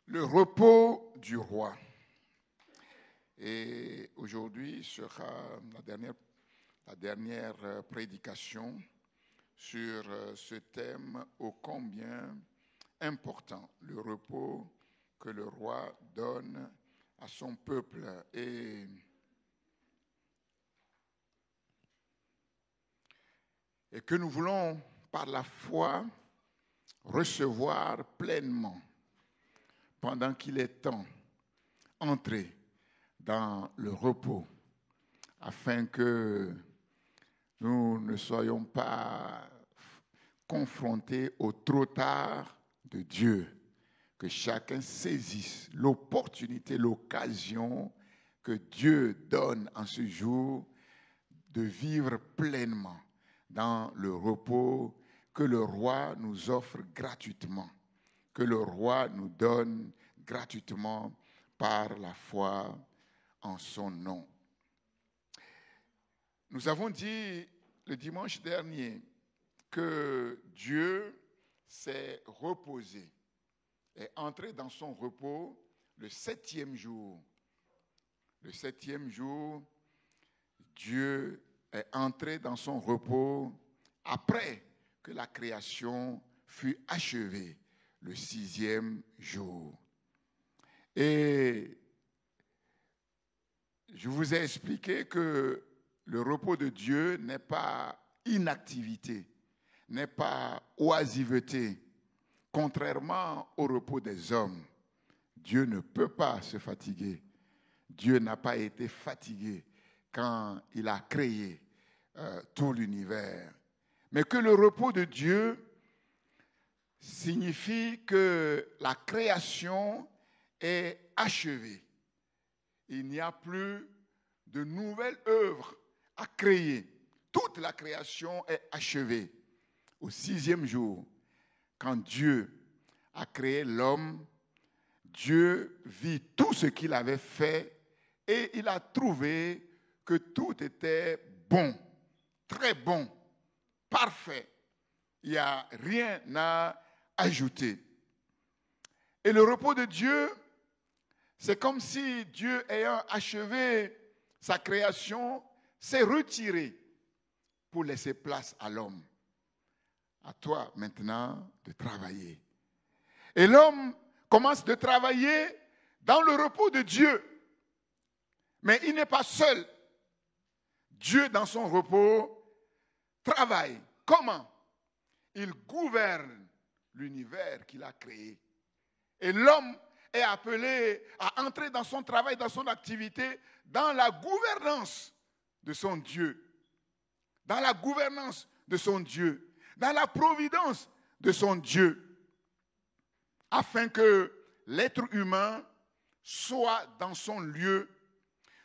Le repos du roi. Et aujourd'hui sera la dernière prédication sur ce thème ô combien important, le repos que le roi donne à son peuple. Et que nous voulons par la foi recevoir pleinement pendant qu'il est temps, entrer dans le repos, afin que nous ne soyons pas confrontés au trop tard de Dieu, que chacun saisisse l'opportunité, l'occasion que Dieu donne en ce jour de vivre pleinement dans le repos que le roi nous offre gratuitement, que le roi nous donne gratuitement par la foi en son nom. Nous avons dit le dimanche dernier que Dieu s'est reposé, est entré dans son repos le 7e jour. Le 7e jour, Dieu est entré dans son repos après que la création fut achevée, le 6e jour. Et je vous ai expliqué que le repos de Dieu n'est pas inactivité, n'est pas oisiveté. Contrairement au repos des hommes, Dieu ne peut pas se fatiguer. Dieu n'a pas été fatigué quand il a créé tout l'univers. Mais que le repos de Dieu signifie que la création est achevée. Il n'y a plus de nouvelles œuvres à créer. Toute la création est achevée. Au 6e jour, quand Dieu a créé l'homme, Dieu vit tout ce qu'il avait fait et il a trouvé que tout était bon, très bon, parfait. Il n'y a rien à ajouter. Et le repos de Dieu, c'est comme si Dieu, ayant achevé sa création, s'est retiré pour laisser place à l'homme. À toi maintenant de travailler. Et l'homme commence de travailler dans le repos de Dieu. Mais il n'est pas seul. Dieu, dans son repos, travaille. Comment? Il gouverne l'univers qu'il a créé. Et l'homme est appelé à entrer dans son travail, dans son activité, dans la gouvernance de son Dieu. Dans la gouvernance de son Dieu. Dans la providence de son Dieu. Afin que l'être humain soit dans son lieu,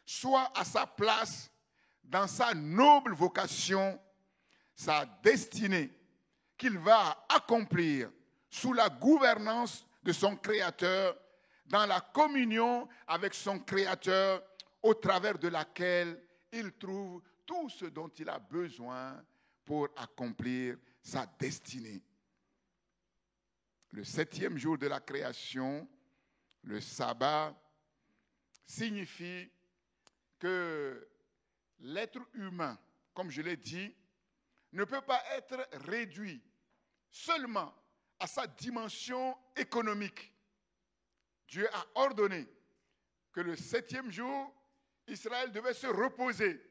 soit à sa place, dans sa noble vocation, sa destinée, qu'il va accomplir sous la gouvernance de son Créateur, dans la communion avec son Créateur, au travers de laquelle il trouve tout ce dont il a besoin pour accomplir sa destinée. Le 7e jour de la création, le sabbat, signifie que l'être humain, comme je l'ai dit, ne peut pas être réduit seulement à sa dimension économique. Dieu a ordonné que le 7e jour, Israël devait se reposer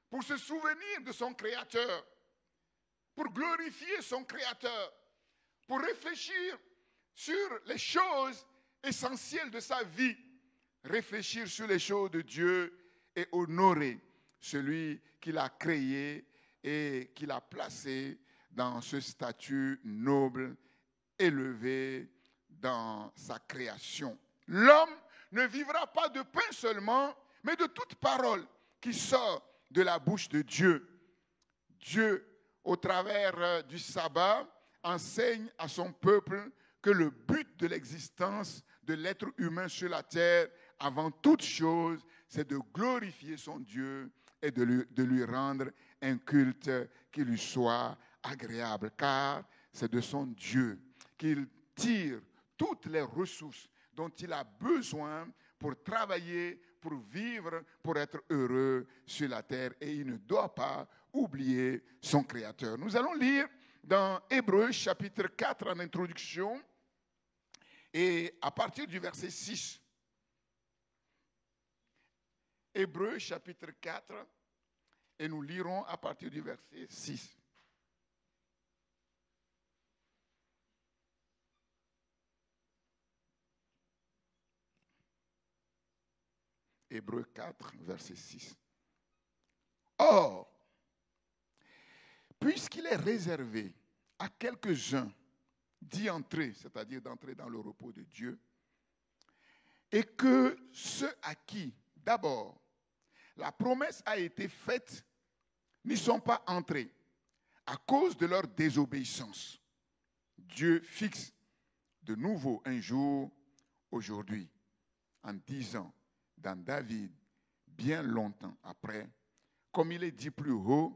pour se souvenir de son Créateur, pour glorifier son Créateur, pour réfléchir sur les choses essentielles de sa vie, réfléchir sur les choses de Dieu et honorer celui qu'il a créé et qu'il a placé dans ce statut noble, élevé dans sa création. L'homme ne vivra pas de pain seulement, mais de toute parole qui sort de la bouche de Dieu. Dieu, au travers du sabbat, enseigne à son peuple que le but de l'existence de l'être humain sur la terre, avant toute chose, c'est de glorifier son Dieu et de lui rendre un culte qui lui soit agréable. Car c'est de son Dieu qu'il tire toutes les ressources dont il a besoin pour travailler, pour vivre, pour être heureux sur la terre. Et il ne doit pas oublier son Créateur. Nous allons lire dans Hébreux chapitre 4 en introduction et à partir du verset 6. Hébreux chapitre 4 et nous lirons à partir du verset 6. Hébreux 4, verset 6. Or, puisqu'il est réservé à quelques-uns d'y entrer, c'est-à-dire d'entrer dans le repos de Dieu, et que ceux à qui, d'abord, la promesse a été faite, n'y sont pas entrés à cause de leur désobéissance, Dieu fixe de nouveau un jour aujourd'hui, en disant dans David, bien longtemps après, comme il est dit plus haut,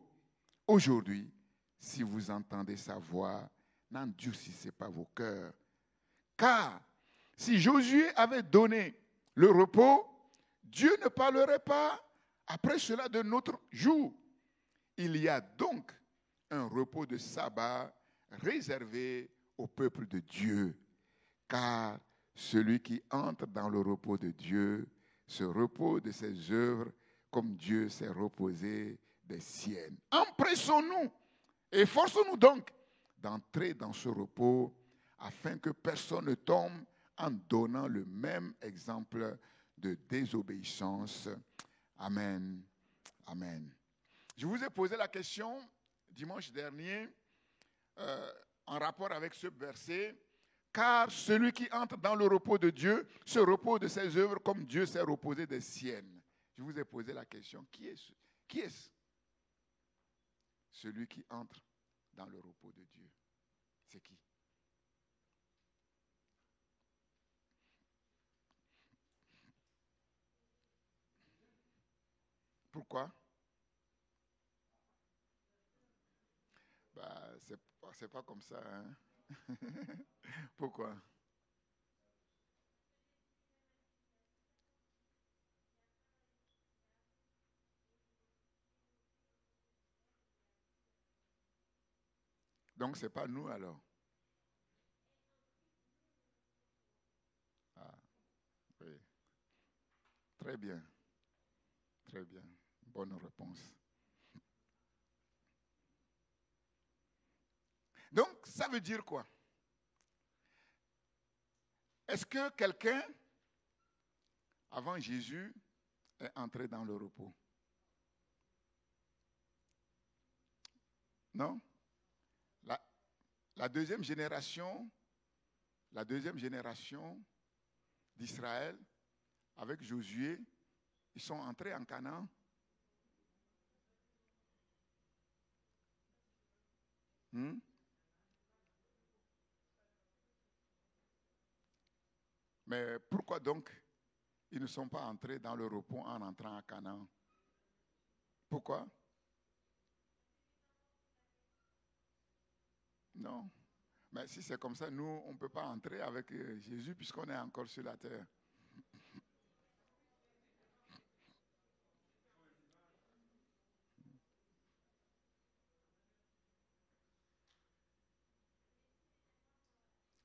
aujourd'hui, si vous entendez sa voix, n'endurcissez pas vos cœurs. Car si Josué avait donné le repos, Dieu ne parlerait pas après cela de notre jour. Il y a donc un repos de sabbat réservé au peuple de Dieu. Car celui qui entre dans le repos de Dieu se repose de ses œuvres comme Dieu s'est reposé des siennes. Empressons-nous, efforçons-nous donc d'entrer dans ce repos afin que personne ne tombe en donnant le même exemple de désobéissance. Amen. Amen. Je vous ai posé la question dimanche dernier en rapport avec ce verset. Car celui qui entre dans le repos de Dieu se repose de ses œuvres comme Dieu s'est reposé des siennes. Je vous ai posé la question, qui est-ce celui qui entre dans le repos de Dieu? C'est qui? Pourquoi? Bah, c'est pas comme ça. Hein? Pourquoi? Donc, ce n'est pas nous alors. Ah, oui. Très bien. Très bien. Bonne réponse. Donc, ça veut dire quoi? Est-ce que quelqu'un, avant Jésus, est entré dans le repos? Non? La deuxième génération d'Israël, avec Josué, ils sont entrés en Canaan. Mais pourquoi donc ils ne sont pas entrés dans le repos en entrant à Canaan? Pourquoi? Non. Mais si c'est comme ça, nous, on ne peut pas entrer avec Jésus puisqu'on est encore sur la terre.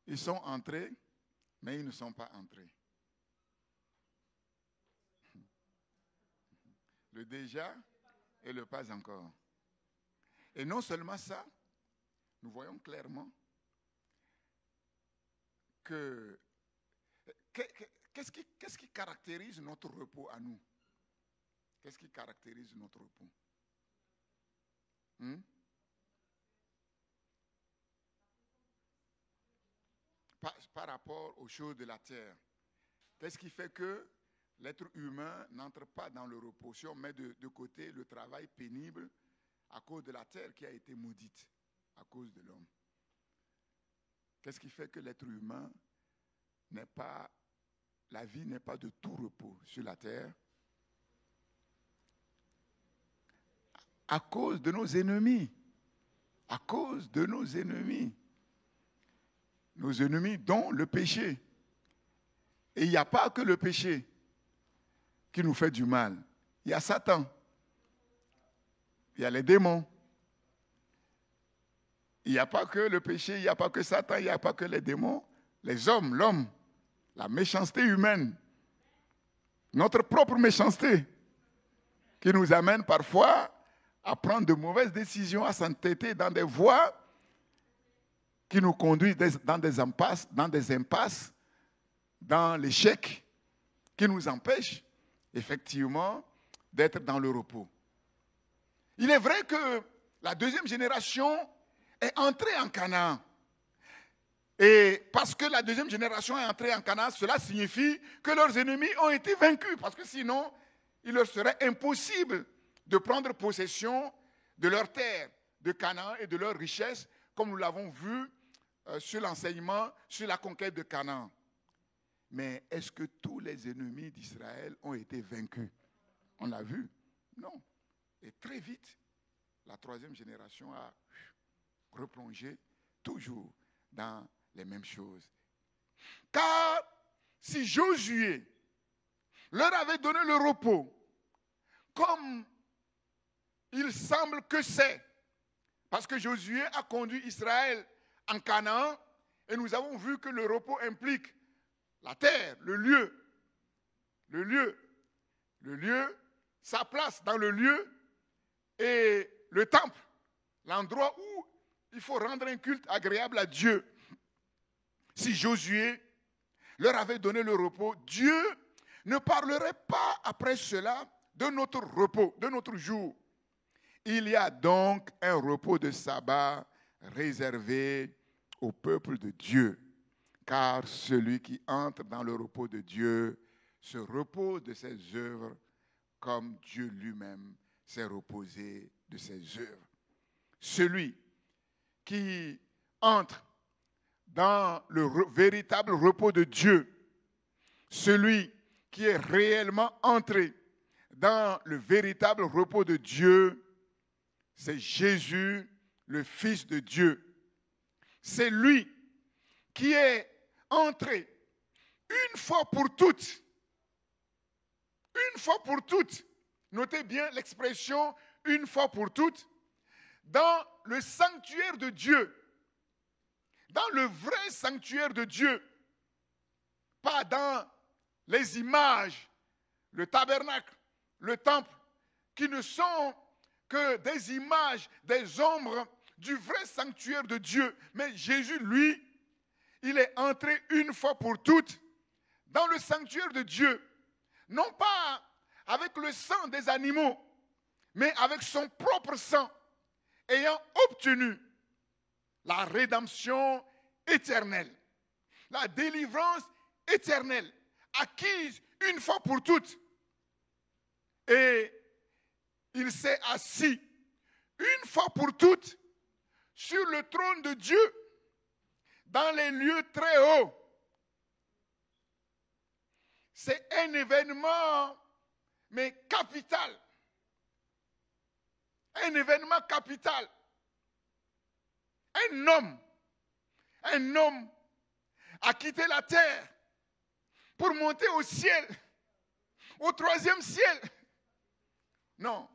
Ils sont entrés, mais ils ne sont pas entrés. Le déjà et le pas encore. Et non seulement ça, nous voyons clairement que qu'est-ce qui caractérise notre repos à nous? Qu'est-ce qui caractérise notre repos? Par rapport aux choses de la terre. Qu'est-ce qui fait que l'être humain n'entre pas dans le repos? Si on met de côté le travail pénible à cause de la terre qui a été maudite, à cause de l'homme. Qu'est-ce qui fait que l'être humain n'est pas, la vie n'est pas de tout repos sur la terre? À cause de nos ennemis. À cause de nos ennemis. Nos ennemis dont le péché. Et il n'y a pas que le péché qui nous fait du mal. Il y a Satan. Il y a les démons. Il n'y a pas que le péché, il n'y a pas que Satan, il n'y a pas que les démons. Les hommes, l'homme, la méchanceté humaine, notre propre méchanceté qui nous amène parfois à prendre de mauvaises décisions, à s'entêter dans des voies qui nous conduisent dans des impasses, dans l'échec, qui nous empêchent effectivement d'être dans le repos. Il est vrai que la deuxième génération est entrée en Canaan. Et parce que la deuxième génération est entrée en Canaan, cela signifie que leurs ennemis ont été vaincus. Parce que sinon, il leur serait impossible de prendre possession de leur terre, de Canaan et de leurs richesses, comme nous l'avons vu sur l'enseignement, sur la conquête de Canaan. Mais est-ce que tous les ennemis d'Israël ont été vaincus? On l'a vu? Non. Et très vite, la troisième génération a replongé toujours dans les mêmes choses. Car si Josué leur avait donné le repos, comme il semble que c'est, parce que Josué a conduit Israël en Canaan, et nous avons vu que le repos implique la terre, le lieu, sa place dans le lieu, et le temple, l'endroit où il faut rendre un culte agréable à Dieu. Si Josué leur avait donné le repos, Dieu ne parlerait pas après cela de notre repos, de notre jour. Il y a donc un repos de sabbat réservé au peuple de Dieu, car celui qui entre dans le repos de Dieu se repose de ses œuvres comme Dieu lui-même s'est reposé de ses œuvres. Celui qui entre dans le véritable repos de Dieu, celui qui est réellement entré dans le véritable repos de Dieu, c'est Jésus, le Fils de Dieu. C'est lui qui est entré une fois pour toutes, notez bien l'expression une fois pour toutes, dans le sanctuaire de Dieu, dans le vrai sanctuaire de Dieu, pas dans les images, le tabernacle, le temple, qui ne sont que des images, des ombres du vrai sanctuaire de Dieu. Mais Jésus, lui, il est entré une fois pour toutes dans le sanctuaire de Dieu, non pas avec le sang des animaux, mais avec son propre sang, ayant obtenu la rédemption éternelle, la délivrance éternelle, acquise une fois pour toutes. Et il s'est assis une fois pour toutes sur le trône de Dieu, dans les lieux très hauts. C'est un événement, mais capital. Un événement capital. Un homme a quitté la terre pour monter au ciel, au troisième ciel. Non.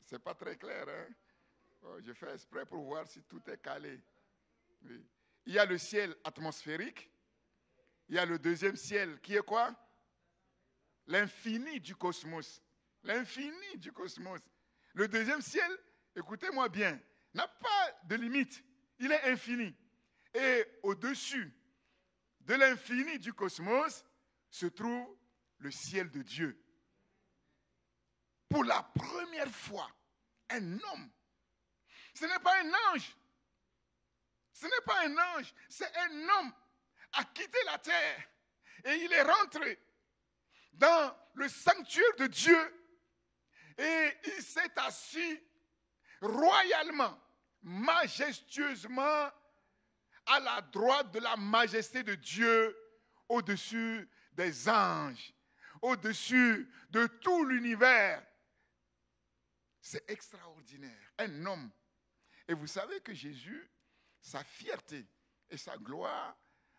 C'est pas très clair, hein? Oh, je fais exprès pour voir si tout est calé. Oui. Il y a le ciel atmosphérique. Il y a le deuxième ciel qui est quoi? L'infini du cosmos. L'infini du cosmos. Le deuxième ciel, écoutez-moi bien, n'a pas de limite. Il est infini. Et au-dessus de l'infini du cosmos se trouve le ciel de Dieu. Pour la première fois, un homme. Ce n'est pas un ange. Ce n'est pas un ange. C'est un homme a quitté la terre. Et il est rentré dans le sanctuaire de Dieu. Et il s'est assis royalement, majestueusement, à la droite de la majesté de Dieu, au-dessus des anges, au-dessus de tout l'univers. C'est extraordinaire. Un homme. Et vous savez que Jésus, sa fierté et sa gloire,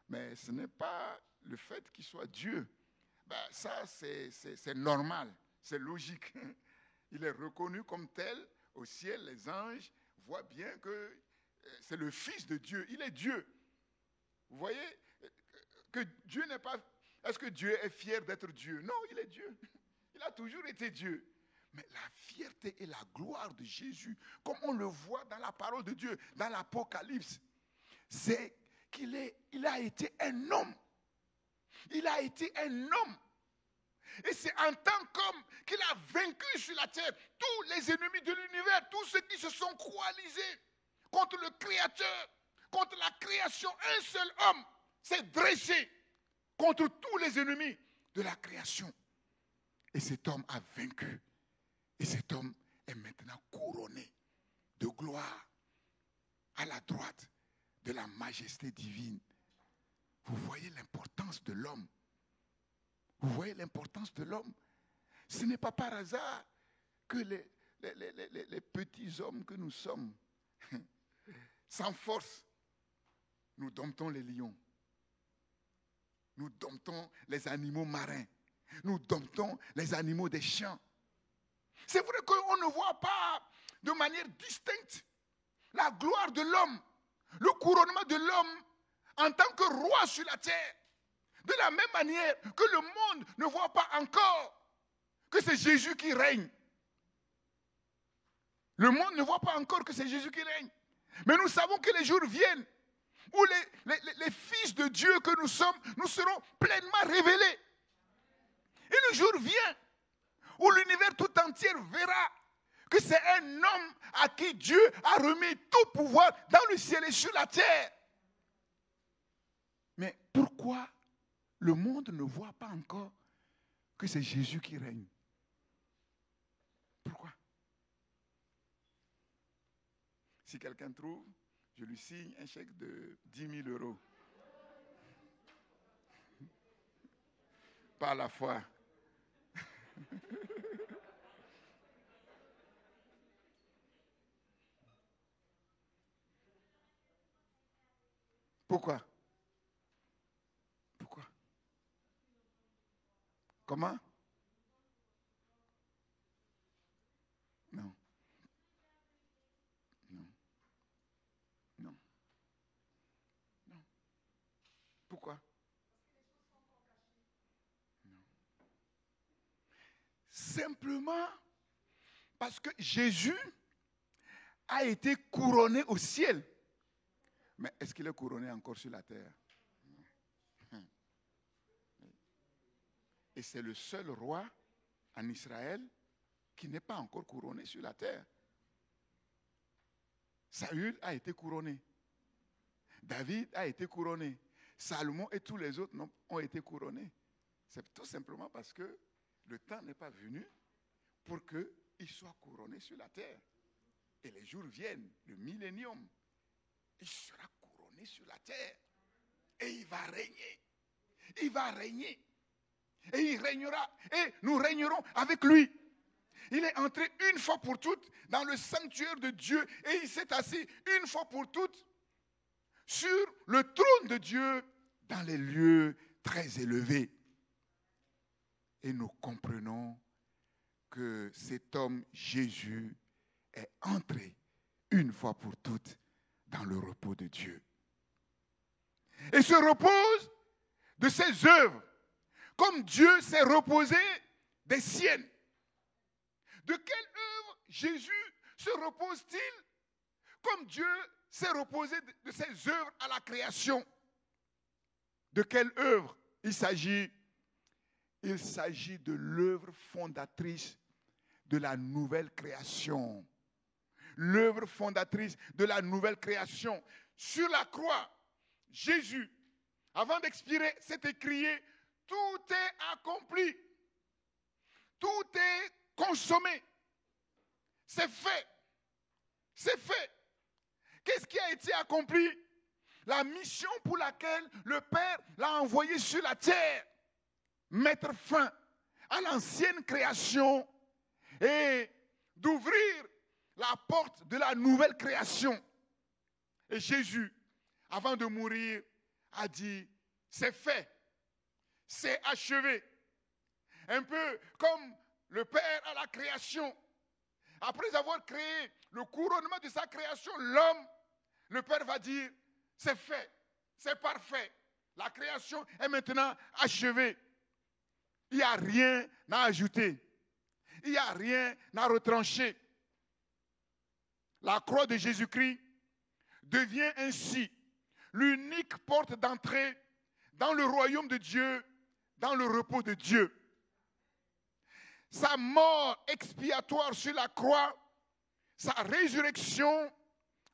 mais ce n'est pas le fait qu'il soit Dieu. Ben, ça, c'est normal, c'est logique. Il est reconnu comme tel. Au ciel, les anges voient bien que c'est le Fils de Dieu. Il est Dieu. Vous voyez que Dieu n'est pas... Est-ce que Dieu est fier d'être Dieu? Non, il est Dieu. Il a toujours été Dieu. Mais la fierté et la gloire de Jésus, comme on le voit dans la parole de Dieu, dans l'Apocalypse, c'est il a été un homme. Il a été un homme. Et c'est en tant qu'homme qu'il a vaincu sur la terre tous les ennemis de l'univers, tous ceux qui se sont coalisés contre le Créateur, contre la création. Un seul homme s'est dressé contre tous les ennemis de la création. Et cet homme a vaincu. Et cet homme est maintenant couronné de gloire à la droite de la majesté divine. Vous voyez l'importance de l'homme. Vous voyez l'importance de l'homme. Ce n'est pas par hasard que les petits hommes que nous sommes, sans force, nous domptons les lions. Nous domptons les animaux marins. Nous domptons les animaux des champs. C'est vrai qu'on ne voit pas de manière distincte la gloire de l'homme, le couronnement de l'homme en tant que roi sur la terre. De la même manière que le monde ne voit pas encore que c'est Jésus qui règne. Le monde ne voit pas encore que c'est Jésus qui règne. Mais nous savons que les jours viennent où les fils de Dieu que nous sommes, nous serons pleinement révélés. Et le jour vient où l'univers tout entier verra que c'est un homme à qui Dieu a remis tout pouvoir dans le ciel et sur la terre. Mais pourquoi le monde ne voit pas encore que c'est Jésus qui règne? Pourquoi? Si quelqu'un trouve, je lui signe un chèque de 10 000 euros. Par la foi. Pourquoi? Pourquoi? Comment? Non. Non. Non. Non. Pourquoi? Non. Simplement parce que Jésus a été couronné au ciel. Mais est-ce qu'il est couronné encore sur la terre? Et c'est le seul roi en Israël qui n'est pas encore couronné sur la terre. Saül a été couronné. David a été couronné. Salomon et tous les autres ont été couronnés. C'est tout simplement parce que le temps n'est pas venu pour qu'ils soient couronnés sur la terre. Et les jours viennent, le millénium. Il sera couronné sur la terre. Et il va régner. Il va régner. Et il régnera. Et nous régnerons avec lui. Il est entré une fois pour toutes dans le sanctuaire de Dieu. Et il s'est assis une fois pour toutes sur le trône de Dieu dans les lieux très élevés. Et nous comprenons que cet homme Jésus est entré une fois pour toutes dans le repos de Dieu. Et se repose de ses œuvres, comme Dieu s'est reposé des siennes. De quelle œuvre Jésus se repose-t-il comme Dieu s'est reposé de ses œuvres à la création? De quelle œuvre il s'agit? Il s'agit de l'œuvre fondatrice de la nouvelle création. L'œuvre fondatrice de la nouvelle création. Sur la croix, Jésus, avant d'expirer, s'est écrié: tout est accompli. Tout est consommé. C'est fait. C'est fait. Qu'est-ce qui a été accompli? La mission pour laquelle le Père l'a envoyé sur la terre. Mettre fin à l'ancienne création et d'ouvrir la porte de la nouvelle création. Et Jésus, avant de mourir, a dit, c'est fait, c'est achevé. Un peu comme le Père à la création. Après avoir créé le couronnement de sa création, l'homme, le Père va dire, c'est fait, c'est parfait. La création est maintenant achevée. Il n'y a rien à ajouter. Il n'y a rien à retrancher. La croix de Jésus-Christ devient ainsi l'unique porte d'entrée dans le royaume de Dieu, dans le repos de Dieu. Sa mort expiatoire sur la croix, sa résurrection,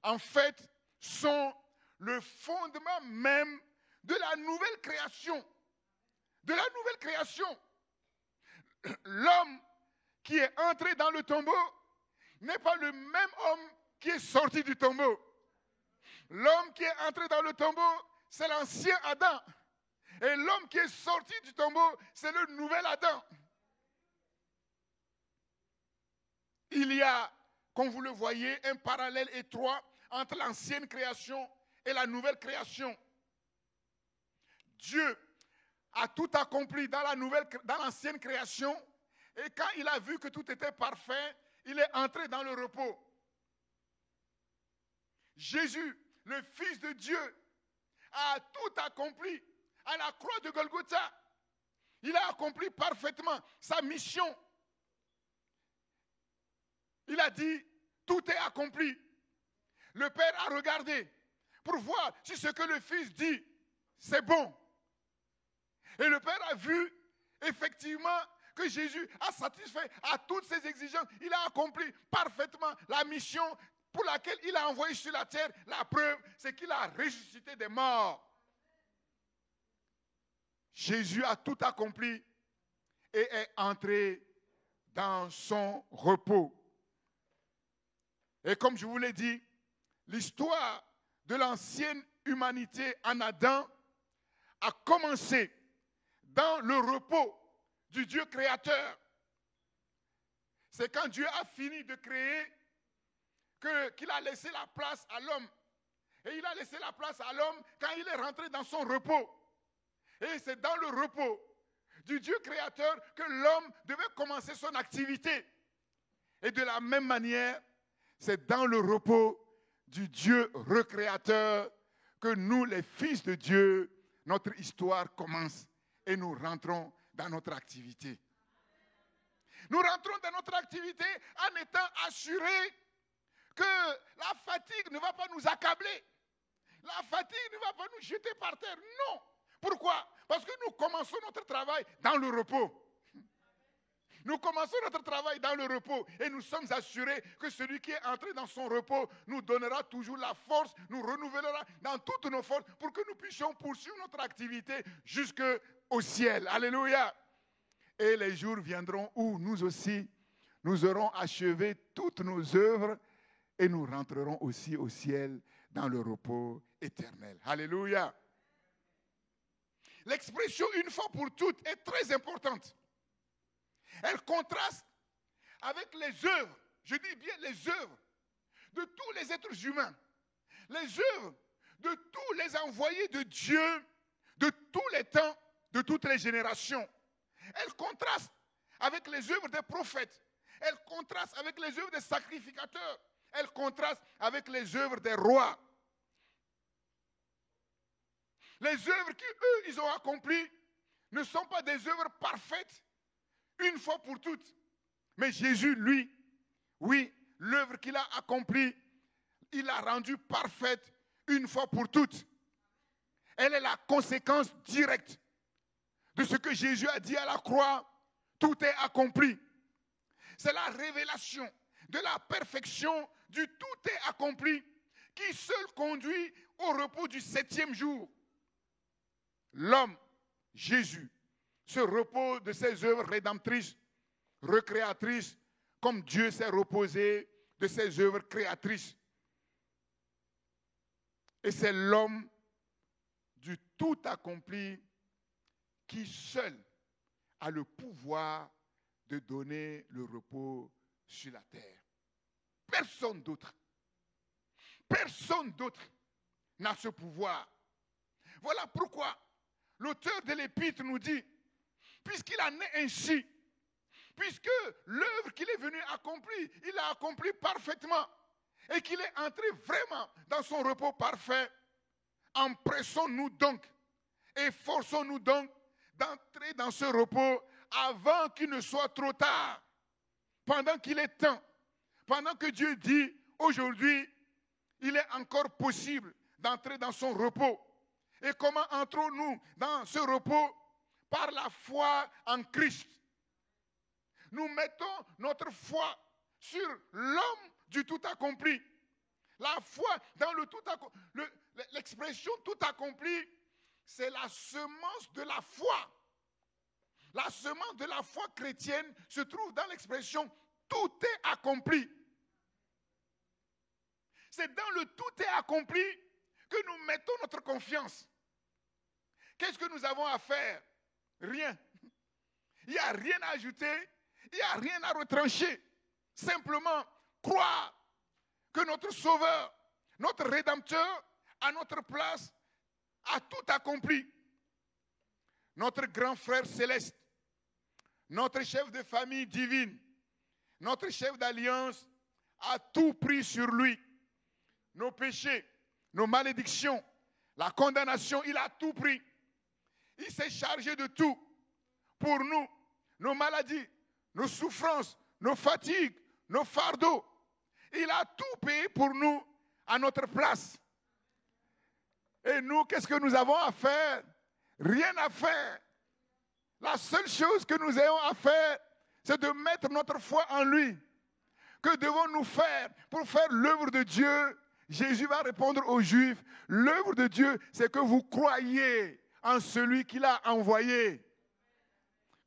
en fait, sont le fondement même de la nouvelle création. De la nouvelle création. L'homme qui est entré dans le tombeau n'est pas le même homme qui est sorti du tombeau. L'homme qui est entré dans le tombeau, c'est l'ancien Adam. Et l'homme qui est sorti du tombeau, c'est le nouvel Adam. Il y a, comme vous le voyez, un parallèle étroit entre l'ancienne création et la nouvelle création. Dieu a tout accompli dans l'ancienne création, et quand il a vu que tout était parfait, il est entré dans le repos. Jésus, le Fils de Dieu, a tout accompli à la croix de Golgotha. Il a accompli parfaitement sa mission. Il a dit, tout est accompli. Le Père a regardé pour voir si ce que le Fils dit, c'est bon. Et le Père a vu effectivement que Jésus a satisfait à toutes ses exigences. Il a accompli parfaitement la mission pour laquelle il a envoyé sur la terre. La preuve, c'est qu'il a ressuscité des morts. Jésus a tout accompli et est entré dans son repos. Et comme je vous l'ai dit, l'histoire de l'ancienne humanité en Adam a commencé dans le repos du Dieu créateur. C'est quand Dieu a fini de créer qu'il a laissé la place à l'homme. Et il a laissé la place à l'homme quand il est rentré dans son repos. Et c'est dans le repos du Dieu créateur que l'homme devait commencer son activité. Et de la même manière, c'est dans le repos du Dieu recréateur que nous, les fils de Dieu, notre histoire commence et nous rentrons dans notre activité. Nous rentrons dans notre activité en étant assurés que la fatigue ne va pas nous accabler. La fatigue ne va pas nous jeter par terre. Non. Pourquoi? Parce que nous commençons notre travail dans le repos. Nous commençons notre travail dans le repos et nous sommes assurés que celui qui est entré dans son repos nous donnera toujours la force, nous renouvellera dans toutes nos forces pour que nous puissions poursuivre notre activité jusqu'au ciel. Alléluia. Et les jours viendront où nous aussi, nous aurons achevé toutes nos œuvres et nous rentrerons aussi au ciel dans le repos éternel. Alléluia. L'expression une fois pour toutes est très importante. Elle contraste avec les œuvres, je dis bien les œuvres de tous les êtres humains, les œuvres de tous les envoyés de Dieu, de tous les temps, de toutes les générations. Elle contraste avec les œuvres des prophètes, elle contraste avec les œuvres des sacrificateurs, elle contraste avec les œuvres des rois. Les œuvres qu'eux, ils ont accomplies ne sont pas des œuvres parfaites, une fois pour toutes. Mais Jésus, lui, oui, l'œuvre qu'il a accomplie, il l'a rendue parfaite une fois pour toutes. Elle est la conséquence directe de ce que Jésus a dit à la croix. Tout est accompli. C'est la révélation de la perfection du tout est accompli qui seul conduit au repos du 7e jour. L'homme, Jésus, se repose de ses œuvres rédemptrices, recréatrices, comme Dieu s'est reposé de ses œuvres créatrices. Et c'est l'homme du tout accompli qui seul a le pouvoir de donner le repos sur la terre. Personne d'autre. Personne d'autre n'a ce pouvoir. Voilà pourquoi l'auteur de l'épître nous dit, puisqu'il en est ainsi, puisque l'œuvre qu'il est venu accomplir, il l'a accomplie parfaitement, et qu'il est entré vraiment dans son repos parfait, empressons-nous donc, et forçons-nous donc d'entrer dans ce repos avant qu'il ne soit trop tard, pendant qu'il est temps, pendant que Dieu dit, aujourd'hui, il est encore possible d'entrer dans son repos. Et comment entrons-nous dans ce repos? Par la foi en Christ. Nous mettons notre foi sur l'homme du tout accompli. La foi dans le tout accompli. L'expression tout accompli, c'est la semence de la foi. La semence de la foi chrétienne se trouve dans l'expression tout est accompli. C'est dans le tout est accompli que nous mettons notre confiance. Qu'est-ce que nous avons à faire? Rien. Il n'y a rien à ajouter, il n'y a rien à retrancher. Simplement croire que notre Sauveur, notre Rédempteur, à notre place, a tout accompli. Notre grand frère céleste, notre chef de famille divine, notre chef d'alliance a tout pris sur lui. Nos péchés, nos malédictions, la condamnation, il a tout pris. Il s'est chargé de tout pour nous, nos maladies, nos souffrances, nos fatigues, nos fardeaux. Il a tout payé pour nous à notre place. Et nous, qu'est-ce que nous avons à faire? Rien à faire. La seule chose que nous ayons à faire, c'est de mettre notre foi en lui. Que devons-nous faire pour faire l'œuvre de Dieu? Jésus va répondre aux Juifs, l'œuvre de Dieu, c'est que vous croyez en celui qu'il a envoyé.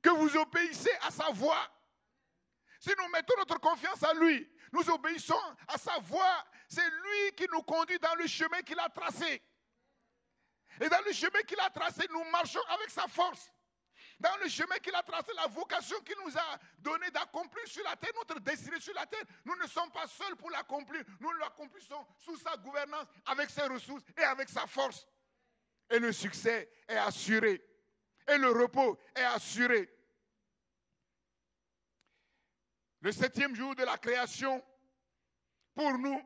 Que vous obéissez à sa voix. Si nous mettons notre confiance en lui, nous obéissons à sa voix, c'est lui qui nous conduit dans le chemin qu'il a tracé. Et dans le chemin qu'il a tracé, nous marchons avec sa force. Dans le chemin qu'il a tracé, la vocation qu'il nous a donnée d'accomplir sur la terre, notre destinée sur la terre, nous ne sommes pas seuls pour l'accomplir. Nous l'accomplissons sous sa gouvernance, avec ses ressources et avec sa force. Et le succès est assuré. Et le repos est assuré. Le 7e jour de la création, pour nous,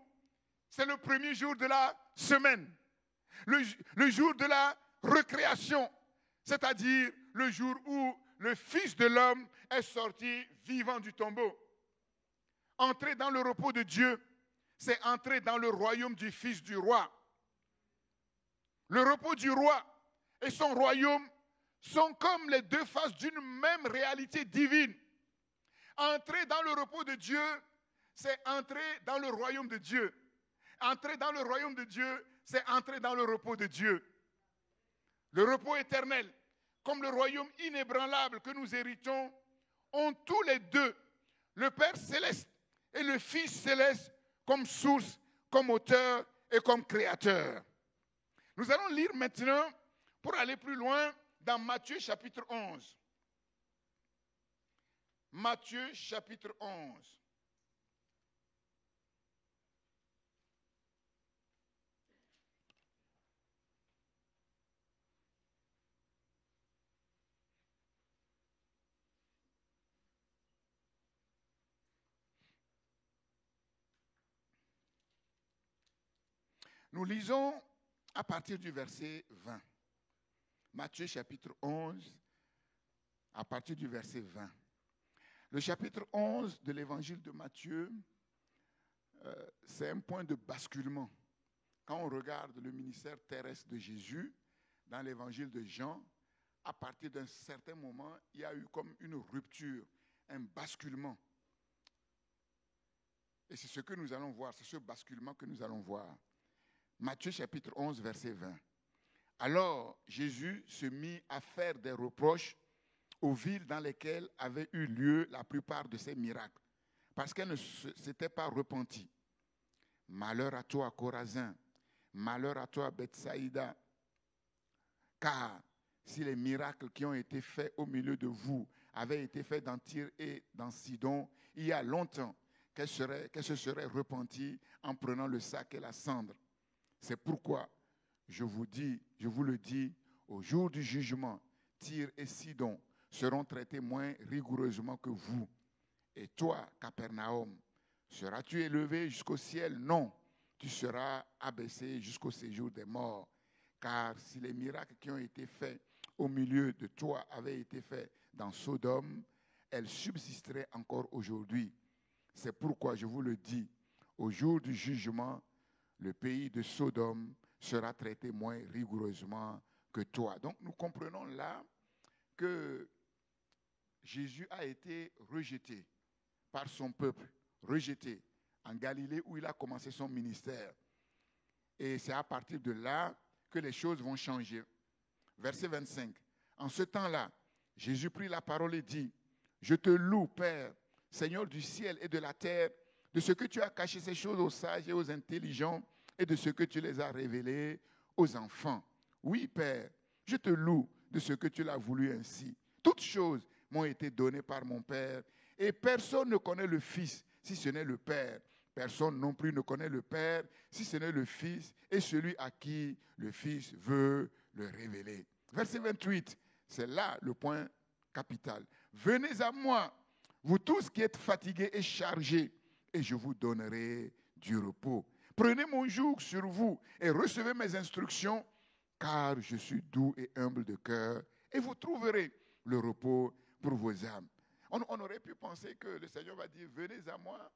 c'est le premier jour de la semaine. Le jour de la recréation, c'est-à-dire le jour où le Fils de l'homme est sorti vivant du tombeau. Entrer dans le repos de Dieu, c'est entrer dans le royaume du Fils du roi. Le repos du roi et son royaume sont comme les deux faces d'une même réalité divine. Entrer dans le repos de Dieu, c'est entrer dans le royaume de Dieu. Entrer dans le royaume de Dieu, c'est entrer dans le repos de Dieu. Le repos éternel, comme le royaume inébranlable que nous héritons, ont tous les deux le Père céleste et le Fils céleste comme source, comme auteur et comme créateur. Nous allons lire maintenant, pour aller plus loin, dans Matthieu chapitre 11. Matthieu chapitre 11. Nous lisons à partir du verset 20. Matthieu chapitre 11, à partir du verset 20. Le chapitre 11 de l'évangile de Matthieu, c'est un point de basculement. Quand on regarde le ministère terrestre de Jésus dans l'évangile de Jean, à partir d'un certain moment, il y a eu comme une rupture, un basculement. Et c'est ce que nous allons voir, c'est ce basculement que nous allons voir. Matthieu chapitre 11, verset 20. Alors Jésus se mit à faire des reproches aux villes dans lesquelles avaient eu lieu la plupart de ces miracles, parce qu'elles ne s'étaient pas repenties. Malheur à toi, Chorazin, malheur à toi, Bethsaïda, car si les miracles qui ont été faits au milieu de vous avaient été faits dans Tyr et dans Sidon, il y a longtemps qu'elles se seraient repenties en prenant le sac et la cendre. C'est pourquoi je vous le dis, au jour du jugement, Tyr et Sidon seront traités moins rigoureusement que vous. Et toi, Capernaum, seras-tu élevé jusqu'au ciel? Non, tu seras abaissé jusqu'au séjour des morts. Car si les miracles qui ont été faits au milieu de toi avaient été faits dans Sodome, elles subsisteraient encore aujourd'hui. C'est pourquoi je vous le dis, au jour du jugement, le pays de Sodome sera traité moins rigoureusement que toi. Donc nous comprenons là que Jésus a été rejeté par son peuple, rejeté en Galilée où il a commencé son ministère. Et c'est à partir de là que les choses vont changer. Verset 25. En ce temps-là, Jésus prit la parole et dit, « Je te loue, Père, Seigneur du ciel et de la terre, de ce que tu as caché ces choses aux sages et aux intelligents et de ce que tu les as révélées aux enfants. Oui, Père, je te loue de ce que tu l'as voulu ainsi. Toutes choses m'ont été données par mon Père et personne ne connaît le Fils si ce n'est le Père. Personne non plus ne connaît le Père si ce n'est le Fils et celui à qui le Fils veut le révéler. » Verset 28, c'est là le point capital. « Venez à moi, vous tous qui êtes fatigués et chargés, et je vous donnerai du repos. Prenez mon joug sur vous et recevez mes instructions, car je suis doux et humble de cœur, et vous trouverez le repos pour vos âmes. » On aurait pu penser que le Seigneur va dire, venez à moi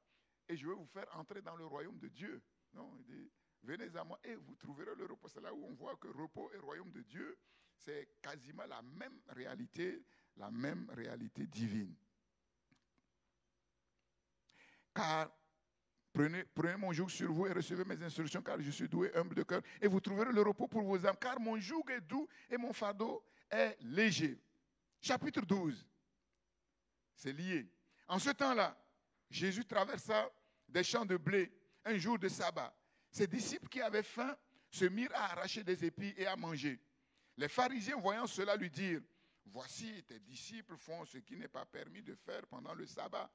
et je vais vous faire entrer dans le royaume de Dieu. Non, il dit, venez à moi et vous trouverez le repos. C'est là où on voit que repos et royaume de Dieu, c'est quasiment la même réalité divine. Car prenez mon joug sur vous et recevez mes instructions, car je suis doux et humble de cœur, et vous trouverez le repos pour vos âmes, car mon joug est doux et mon fardeau est léger. Chapitre 12, c'est lié. En ce temps-là, Jésus traversa des champs de blé un jour de sabbat. Ses disciples qui avaient faim se mirent à arracher des épis et à manger. Les pharisiens, voyant cela, lui dirent, « Voici, tes disciples font ce qui n'est pas permis de faire pendant le sabbat. »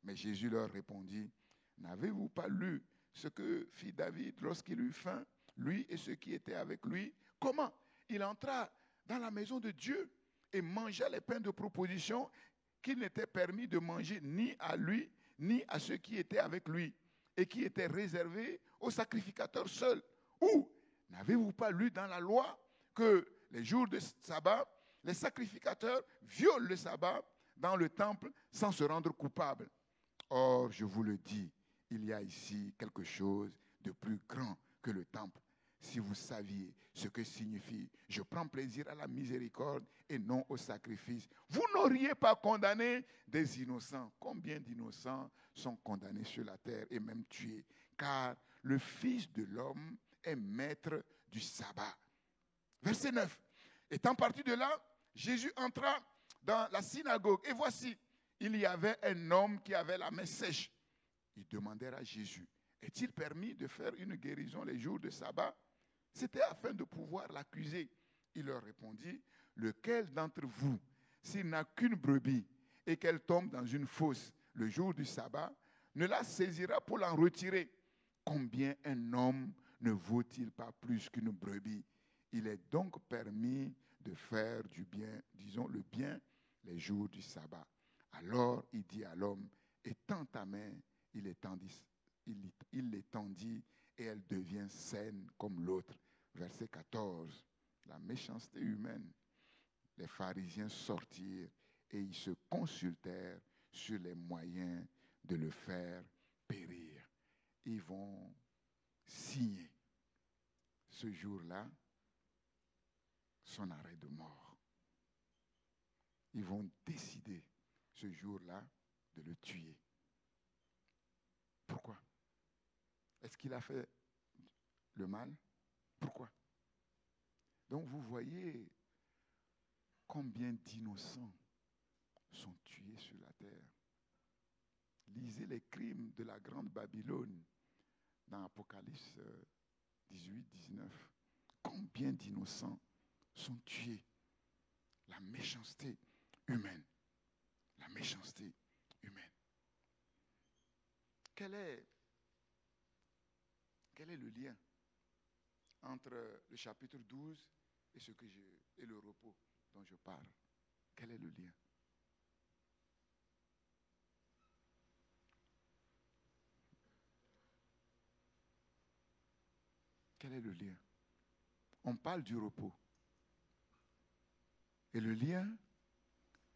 Mais Jésus leur répondit, « N'avez-vous pas lu ce que fit David lorsqu'il eut faim, lui et ceux qui étaient avec lui? Comment il entra dans la maison de Dieu et mangea les pains de proposition qu'il n'était permis de manger ni à lui, ni à ceux qui étaient avec lui, et qui étaient réservés aux sacrificateurs seuls. Ou n'avez-vous pas lu dans la loi que les jours de sabbat, les sacrificateurs violent le sabbat dans le temple sans se rendre coupables? Or, je vous le dis, il y a ici quelque chose de plus grand que le temple. Si vous saviez ce que signifie « je prends plaisir à la miséricorde et non au sacrifice », vous n'auriez pas condamné des innocents. Combien d'innocents sont condamnés sur la terre et même tués? Car le Fils de l'homme est maître du sabbat. Verset 9. Étant parti de là, Jésus entra dans la synagogue. Et voici, il y avait un homme qui avait la main sèche. Ils demandèrent à Jésus, est-il permis de faire une guérison les jours de sabbat? C'était afin de pouvoir l'accuser. Il leur répondit, lequel d'entre vous, s'il n'a qu'une brebis et qu'elle tombe dans une fosse le jour du sabbat, ne la saisira pour l'en retirer? Combien un homme ne vaut-il pas plus qu'une brebis? Il est donc permis de faire du bien, disons le bien, les jours du sabbat. Alors il dit à l'homme, étends ta main, il l'étendit et elle devient saine comme l'autre. Verset 14, la méchanceté humaine. Les pharisiens sortirent et ils se consultèrent sur les moyens de le faire périr. Ils vont signer ce jour-là son arrêt de mort. Ils vont décider ce jour-là de le tuer. Pourquoi? Est-ce qu'il a fait le mal? Pourquoi? Donc vous voyez combien d'innocents sont tués sur la terre. Lisez les crimes de la grande Babylone dans Apocalypse 18, 19. Combien d'innocents sont tués? La méchanceté humaine. La méchanceté humaine. Quel est le lien entre le chapitre 12 et le repos dont je parle? Quel est le lien? Quel est le lien? On parle du repos. Et le lien,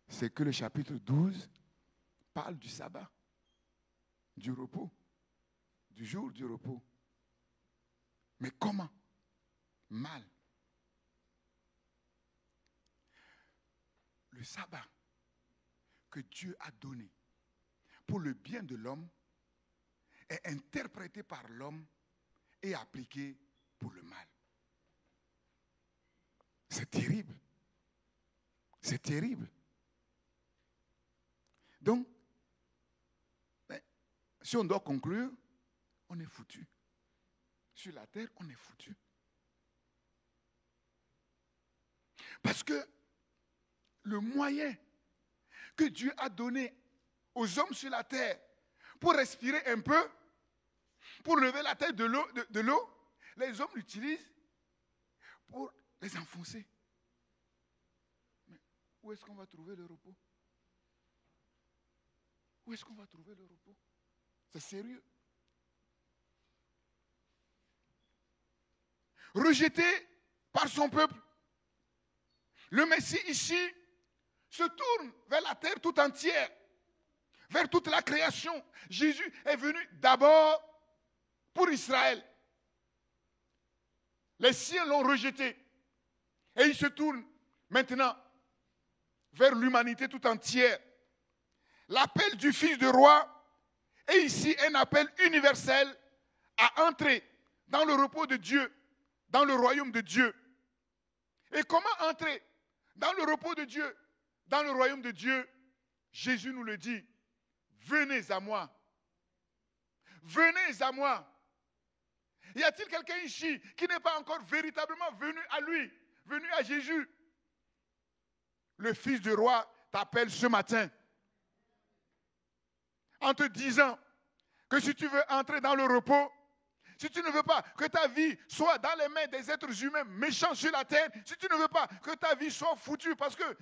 c'est que le chapitre 12 parle du sabbat, du repos, du jour du repos. Mais comment? Mal. Le sabbat que Dieu a donné pour le bien de l'homme est interprété par l'homme et appliqué pour le mal. C'est terrible. C'est terrible. Donc, si on doit conclure, on est foutu. Sur la terre, on est foutu. Parce que le moyen que Dieu a donné aux hommes sur la terre pour respirer un peu, pour lever la tête de l'eau, les hommes l'utilisent pour les enfoncer. Mais où est-ce qu'on va trouver le repos? Où est-ce qu'on va trouver le repos? C'est sérieux. Rejeté par son peuple, le Messie ici se tourne vers la terre tout entière, vers toute la création. Jésus est venu d'abord pour Israël. Les siens l'ont rejeté. Et il se tourne maintenant vers l'humanité tout entière. L'appel du Fils de roi est ici un appel universel à entrer dans le repos de Dieu, dans le royaume de Dieu. Et comment entrer dans le repos de Dieu, dans le royaume de Dieu? Jésus nous le dit. Venez à moi. Venez à moi. Y a-t-il quelqu'un ici qui n'est pas encore véritablement venu à lui, venu à Jésus? Le Fils du roi t'appelle ce matin en te disant que si tu veux entrer dans le repos, si tu ne veux pas que ta vie soit dans les mains des êtres humains méchants sur la terre, si tu ne veux pas que ta vie soit foutue, parce que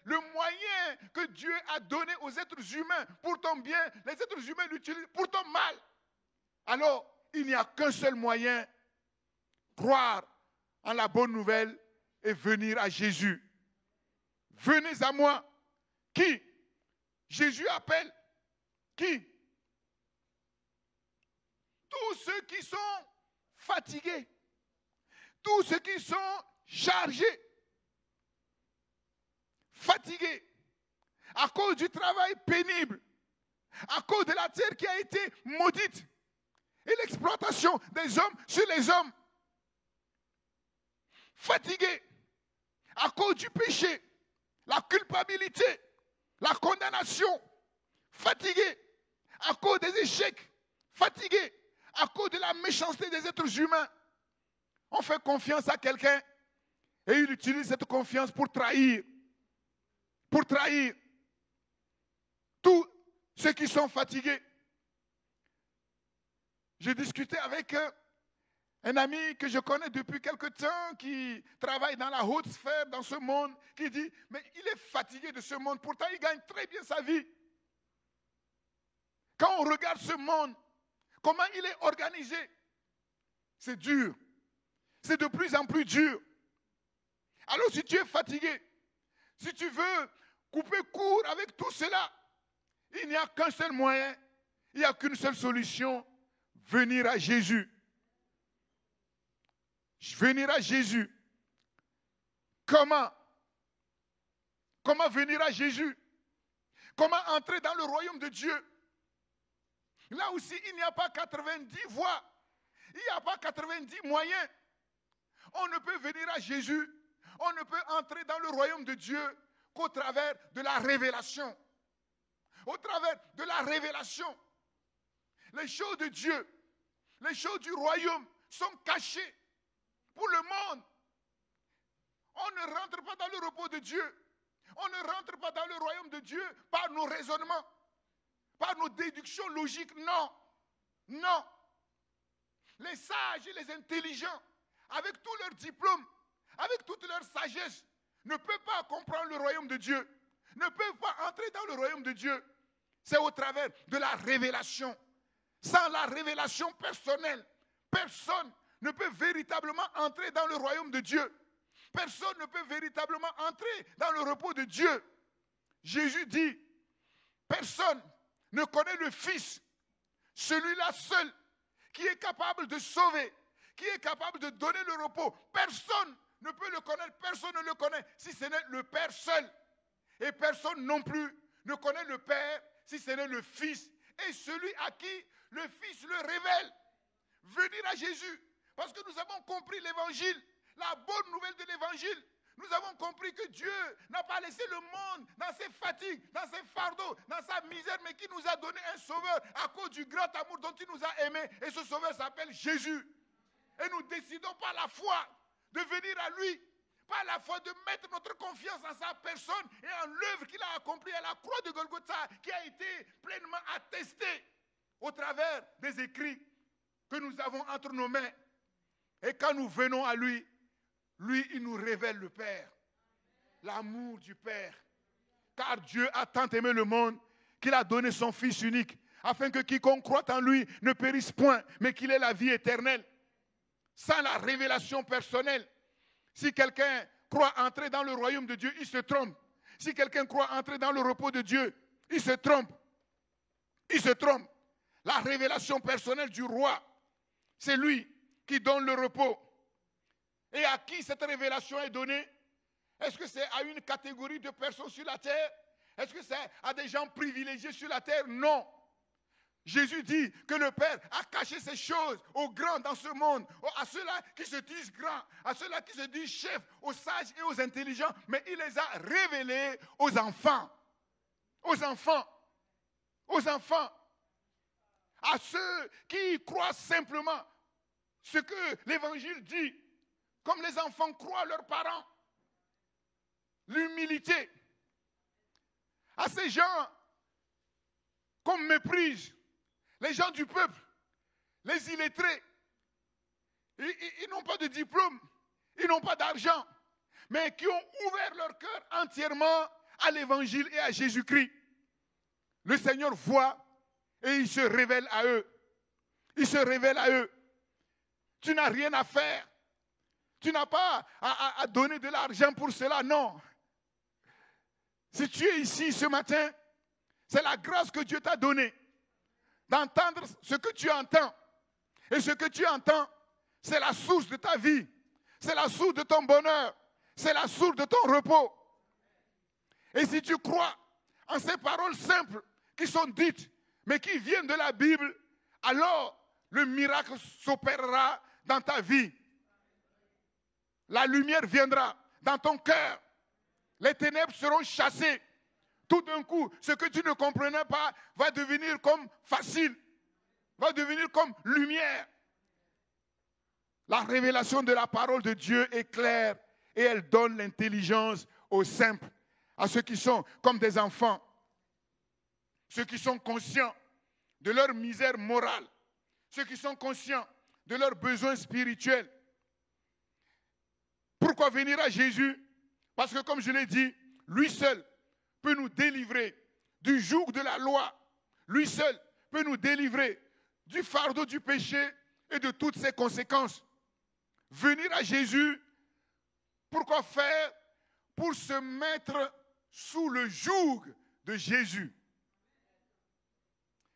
le moyen que Dieu a donné aux êtres humains pour ton bien, les êtres humains l'utilisent pour ton mal. Alors, il n'y a qu'un seul moyen, croire en la bonne nouvelle et venir à Jésus. Venez à moi. Qui? Jésus appelle. Qui? Tous ceux qui sont fatigués, tous ceux qui sont chargés, fatigués, à cause du travail pénible, à cause de la terre qui a été maudite, et l'exploitation des hommes sur les hommes, fatigués, à cause du péché, la culpabilité, la condamnation, fatigués, à cause des échecs, fatigués, à cause de la méchanceté des êtres humains. On fait confiance à quelqu'un et il utilise cette confiance pour trahir tous ceux qui sont fatigués. J'ai discuté avec un ami que je connais depuis quelque temps qui travaille dans la haute sphère dans ce monde, qui dit, mais il est fatigué de ce monde, pourtant il gagne très bien sa vie. Quand on regarde ce monde, comment il est organisé, c'est dur. C'est de plus en plus dur. Alors si tu es fatigué, si tu veux couper court avec tout cela, il n'y a qu'un seul moyen, il n'y a qu'une seule solution, venir à Jésus. Venir à Jésus. Comment? Comment venir à Jésus? Comment entrer dans le royaume de Dieu? Là aussi, il n'y a pas 90 voies. Il n'y a pas 90 moyens. On ne peut venir à Jésus, on ne peut entrer dans le royaume de Dieu qu'au travers de la révélation. Au travers de la révélation. Les choses de Dieu, les choses du royaume sont cachées pour le monde. On ne rentre pas dans le repos de Dieu. On ne rentre pas dans le royaume de Dieu par nos raisonnements, par nos déductions logiques. Non. Non. Les sages et les intelligents avec tous leurs diplômes, avec toute leur sagesse, ne peuvent pas comprendre le royaume de Dieu, ne peuvent pas entrer dans le royaume de Dieu. C'est au travers de la révélation. Sans la révélation personnelle, personne ne peut véritablement entrer dans le royaume de Dieu. Personne ne peut véritablement entrer dans le repos de Dieu. Jésus dit, personne ne connaît le Fils, celui-là seul, qui est capable de sauver, qui est capable de donner le repos. Personne ne peut le connaître, personne ne le connaît, si ce n'est le Père seul. Et personne non plus ne connaît le Père, si ce n'est le Fils, et celui à qui le Fils le révèle. Venir à Jésus, parce que nous avons compris l'évangile, la bonne nouvelle de l'évangile. Nous avons compris que Dieu n'a pas laissé le monde dans ses fatigues, dans ses fardeaux, dans sa misère, mais qui nous a donné un sauveur à cause du grand amour dont il nous a aimés. Et ce sauveur s'appelle Jésus. Et nous décidons par la foi de venir à lui, par la foi de mettre notre confiance en sa personne et en l'œuvre qu'il a accomplie à la croix de Golgotha, qui a été pleinement attestée au travers des écrits que nous avons entre nos mains. Et quand nous venons à lui, lui, il nous révèle le Père, l'amour du Père. Car Dieu a tant aimé le monde qu'il a donné son Fils unique, afin que quiconque croit en lui ne périsse point, mais qu'il ait la vie éternelle. Sans la révélation personnelle, si quelqu'un croit entrer dans le royaume de Dieu, il se trompe. Si quelqu'un croit entrer dans le repos de Dieu, il se trompe. Il se trompe. La révélation personnelle du roi, c'est lui qui donne le repos. Et à qui cette révélation est donnée? Est-ce que c'est à une catégorie de personnes sur la terre? Est-ce que c'est à des gens privilégiés sur la terre? Non. Jésus dit que le Père a caché ces choses aux grands dans ce monde, à ceux-là qui se disent grands, à ceux-là qui se disent chefs, aux sages et aux intelligents, mais il les a révélés aux enfants. Aux enfants. Aux enfants. À ceux qui croient simplement ce que l'Évangile dit, comme les enfants croient leurs parents. L'humilité. À ces gens qu'on méprise, les gens du peuple, les illettrés, ils n'ont pas de diplôme, ils n'ont pas d'argent, mais qui ont ouvert leur cœur entièrement à l'Évangile et à Jésus-Christ. Le Seigneur voit et il se révèle à eux. Il se révèle à eux. Tu n'as rien à faire. Tu n'as pas à donner de l'argent pour cela, non. Si tu es ici ce matin, c'est la grâce que Dieu t'a donnée d'entendre ce que tu entends. Et ce que tu entends, c'est la source de ta vie. C'est la source de ton bonheur. C'est la source de ton repos. Et si tu crois en ces paroles simples qui sont dites, mais qui viennent de la Bible, alors le miracle s'opérera dans ta vie. La lumière viendra dans ton cœur. Les ténèbres seront chassées. Tout d'un coup, ce que tu ne comprenais pas va devenir comme facile, va devenir comme lumière. La révélation de la parole de Dieu est claire et elle donne l'intelligence aux simples, à ceux qui sont comme des enfants, ceux qui sont conscients de leur misère morale, ceux qui sont conscients de leurs besoins spirituels. Pourquoi venir à Jésus? Parce que comme je l'ai dit, lui seul peut nous délivrer du joug de la loi. Lui seul peut nous délivrer du fardeau du péché et de toutes ses conséquences. Venir à Jésus, pourquoi faire? Pour se mettre sous le joug de Jésus.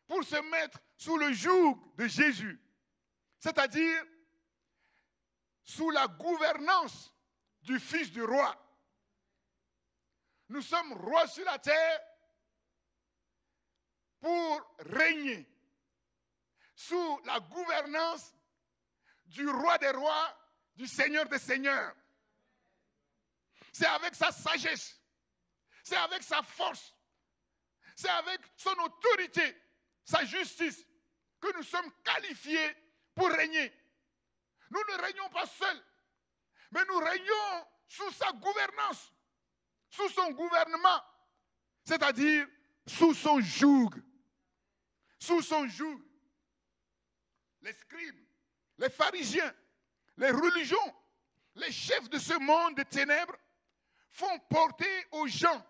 Pour se mettre sous le joug de Jésus. C'est-à-dire sous la gouvernance du Fils du roi. Nous sommes rois sur la terre pour régner sous la gouvernance du roi des rois, du Seigneur des seigneurs. C'est avec sa sagesse, c'est avec sa force, c'est avec son autorité, sa justice, que nous sommes qualifiés pour régner. Nous ne régnons pas seuls, mais nous régnons sous sa gouvernance, sous son gouvernement, c'est-à-dire sous son joug. Sous son joug. Les scribes, les pharisiens, les religions, les chefs de ce monde de ténèbres font porter aux gens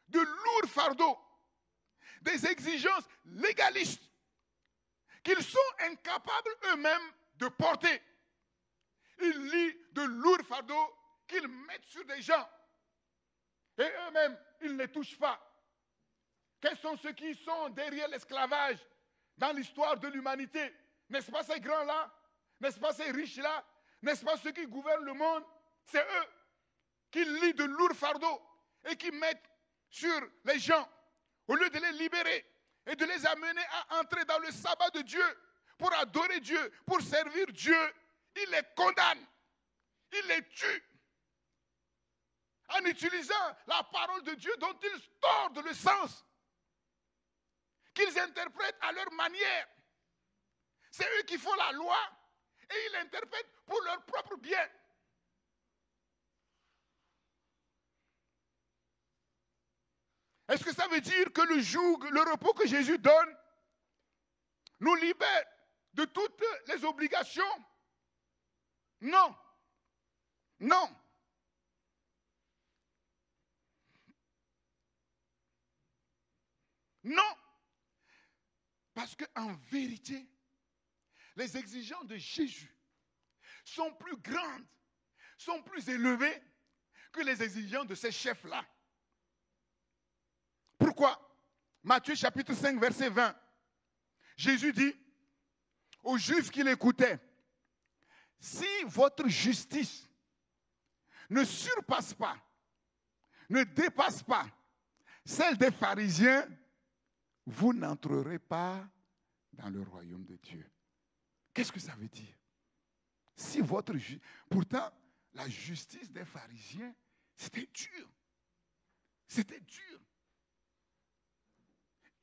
de lourds fardeaux, des exigences légalistes qu'ils sont incapables eux-mêmes de porter. Ils lient de lourds fardeaux qu'ils mettent sur des gens et eux-mêmes, ils ne les touchent pas. Quels sont ceux qui sont derrière l'esclavage dans l'histoire de l'humanité? N'est-ce pas ces grands-là? N'est-ce pas ces riches-là? N'est-ce pas ceux qui gouvernent le monde? C'est eux qui lient de lourds fardeaux et qui mettent sur les gens, au lieu de les libérer et de les amener à entrer dans le sabbat de Dieu, pour adorer Dieu, pour servir Dieu, ils les condamnent, ils les tuent, en utilisant la parole de Dieu dont ils tordent le sens, qu'ils interprètent à leur manière. C'est eux qui font la loi et ils l'interprètent pour leur propre bien. Est-ce que ça veut dire que le joug, le repos que Jésus donne nous libère de toutes les obligations? Non. Non. Non. Parce qu'en vérité, les exigences de Jésus sont plus grandes, sont plus élevées que les exigences de ces chefs-là. Pourquoi? Matthieu chapitre 5, verset 20. Jésus dit aux Juifs qui l'écoutaient, si votre justice ne surpasse pas, ne dépasse pas celle des pharisiens, vous n'entrerez pas dans le royaume de Dieu. Qu'est-ce que ça veut dire? Si votre pourtant, la justice des pharisiens, c'était dur. C'était dur.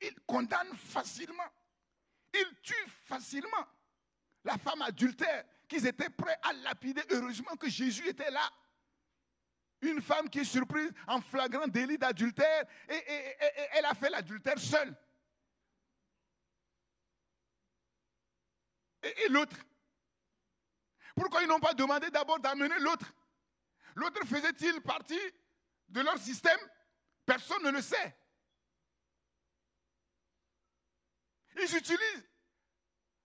Ils condamnent facilement. Ils tuent facilement. La femme adultère, qu'ils étaient prêts à lapider. Heureusement que Jésus était là. Une femme qui est surprise en flagrant délit d'adultère et elle a fait l'adultère seule. Et l'autre? Pourquoi ils n'ont pas demandé d'abord d'amener l'autre? L'autre faisait-il partie de leur système? Personne ne le sait. Ils utilisent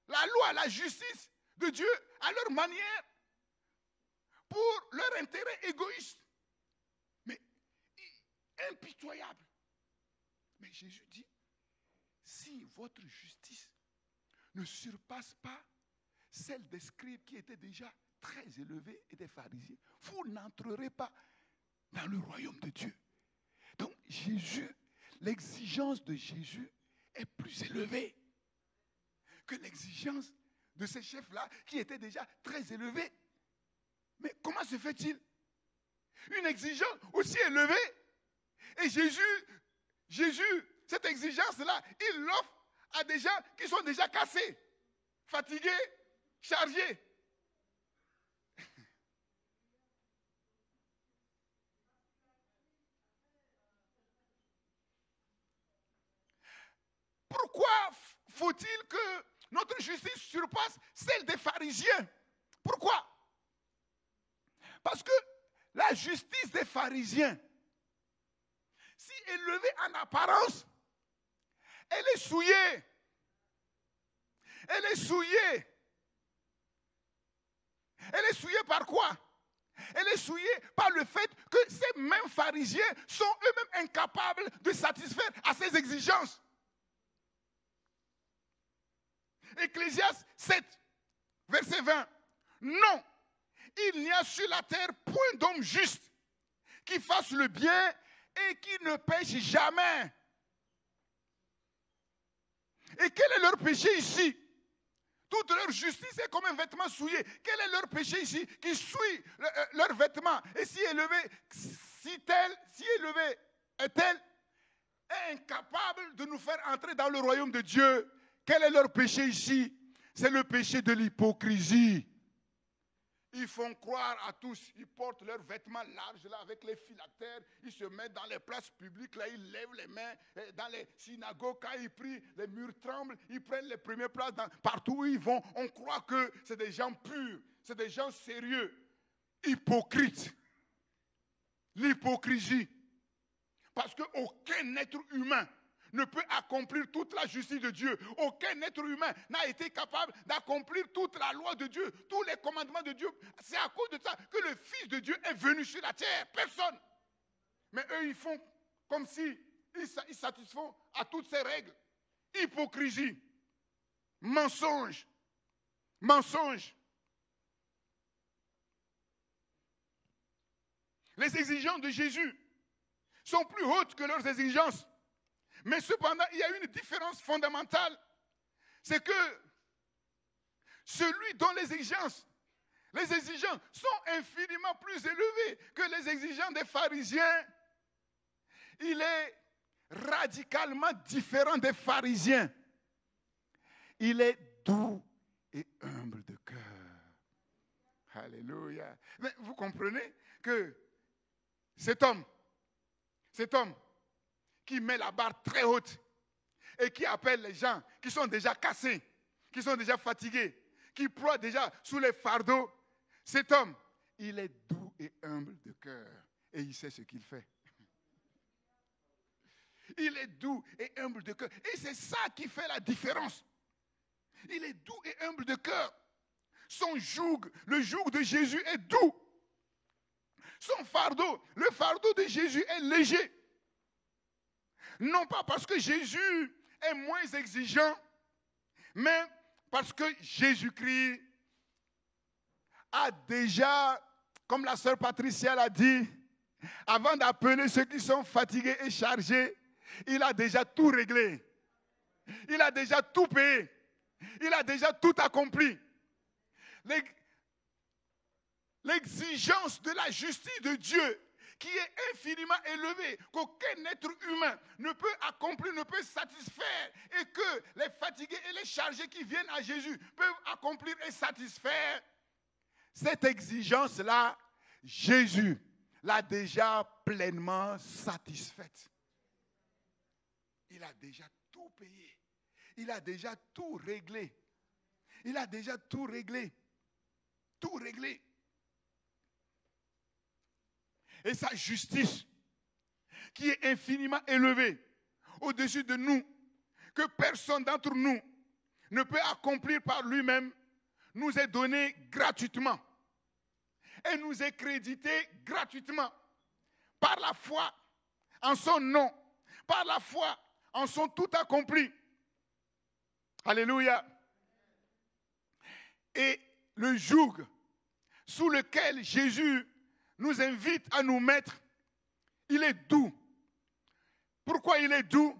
la loi, la justice de Dieu à leur manière pour leur intérêt égoïste. Mais impitoyable. Mais Jésus dit, si votre justice ne surpasse pas celle des scribes qui étaient déjà très élevés et des pharisiens, vous n'entrerez pas dans le royaume de Dieu. Donc Jésus, l'exigence de Jésus est plus élevée que l'exigence de ces chefs-là qui étaient déjà très élevés. Mais comment se fait-il? Une exigence aussi élevée. Et Jésus, cette exigence-là, il l'offre à des gens qui sont déjà cassés, fatigués, chargés. Pourquoi faut-il que notre justice surpasse celle des pharisiens? Pourquoi? Parce que la justice des pharisiens, si élevée en apparence, elle est souillée. Elle est souillée. Elle est souillée par quoi? Elle est souillée par le fait que ces mêmes pharisiens sont eux-mêmes incapables de satisfaire à ces exigences. Ecclésiaste 7, verset 20. Non, il n'y a sur la terre point d'homme juste qui fasse le bien et qui ne pêche jamais. Et quel est leur péché ici? Toute leur justice est comme un vêtement souillé. Quel est leur péché ici? Qui souille leurs vêtements. Et si élevé est-elle est incapable de nous faire entrer dans le royaume de Dieu. Quel est leur péché ici? C'est le péché de l'hypocrisie. Ils font croire à tous, ils portent leurs vêtements larges là avec les phylactères, ils se mettent dans les places publiques là, ils lèvent les mains, dans les synagogues quand ils prient, les murs tremblent, ils prennent les premières places partout où ils vont. On croit que c'est des gens purs, c'est des gens sérieux, hypocrites. L'hypocrisie. Parce qu'aucun être humain ne peut accomplir toute la justice de Dieu. Aucun être humain n'a été capable d'accomplir toute la loi de Dieu, tous les commandements de Dieu. C'est à cause de ça que le Fils de Dieu est venu sur la terre. Personne. Mais eux, ils font comme si ils satisfont à toutes ces règles. Hypocrisie, mensonge, mensonge. Les exigences de Jésus sont plus hautes que leurs exigences. Mais cependant, il y a une différence fondamentale. C'est que celui dont les exigences sont infiniment plus élevées que les exigences des pharisiens, il est radicalement différent des pharisiens. Il est doux et humble de cœur. Alléluia. Mais vous comprenez que cet homme qui met la barre très haute et qui appelle les gens qui sont déjà cassés, qui sont déjà fatigués, qui ploient déjà sous les fardeaux, cet homme, il est doux et humble de cœur et il sait ce qu'il fait. Il est doux et humble de cœur et c'est ça qui fait la différence. Il est doux et humble de cœur. Son joug, le joug de Jésus est doux. Son fardeau, le fardeau de Jésus est léger. Non pas parce que Jésus est moins exigeant, mais parce que Jésus-Christ a déjà, comme la sœur Patricia l'a dit, avant d'appeler ceux qui sont fatigués et chargés, il a déjà tout réglé. Il a déjà tout payé. Il a déjà tout accompli. L'exigence de la justice de Dieu qui est infiniment élevée, qu'aucun être humain ne peut accomplir, ne peut satisfaire, et que les fatigués et les chargés qui viennent à Jésus peuvent accomplir et satisfaire, cette exigence-là, Jésus l'a déjà pleinement satisfaite. Il a déjà tout payé. Il a déjà tout réglé. Il a déjà tout réglé. Tout réglé. Et sa justice, qui est infiniment élevée au-dessus de nous, que personne d'entre nous ne peut accomplir par lui-même, nous est donnée gratuitement. Et nous est créditée gratuitement par la foi en son nom, par la foi en son tout accompli. Alléluia. Et le joug sous lequel Jésus nous invite à nous mettre, il est doux. Pourquoi il est doux?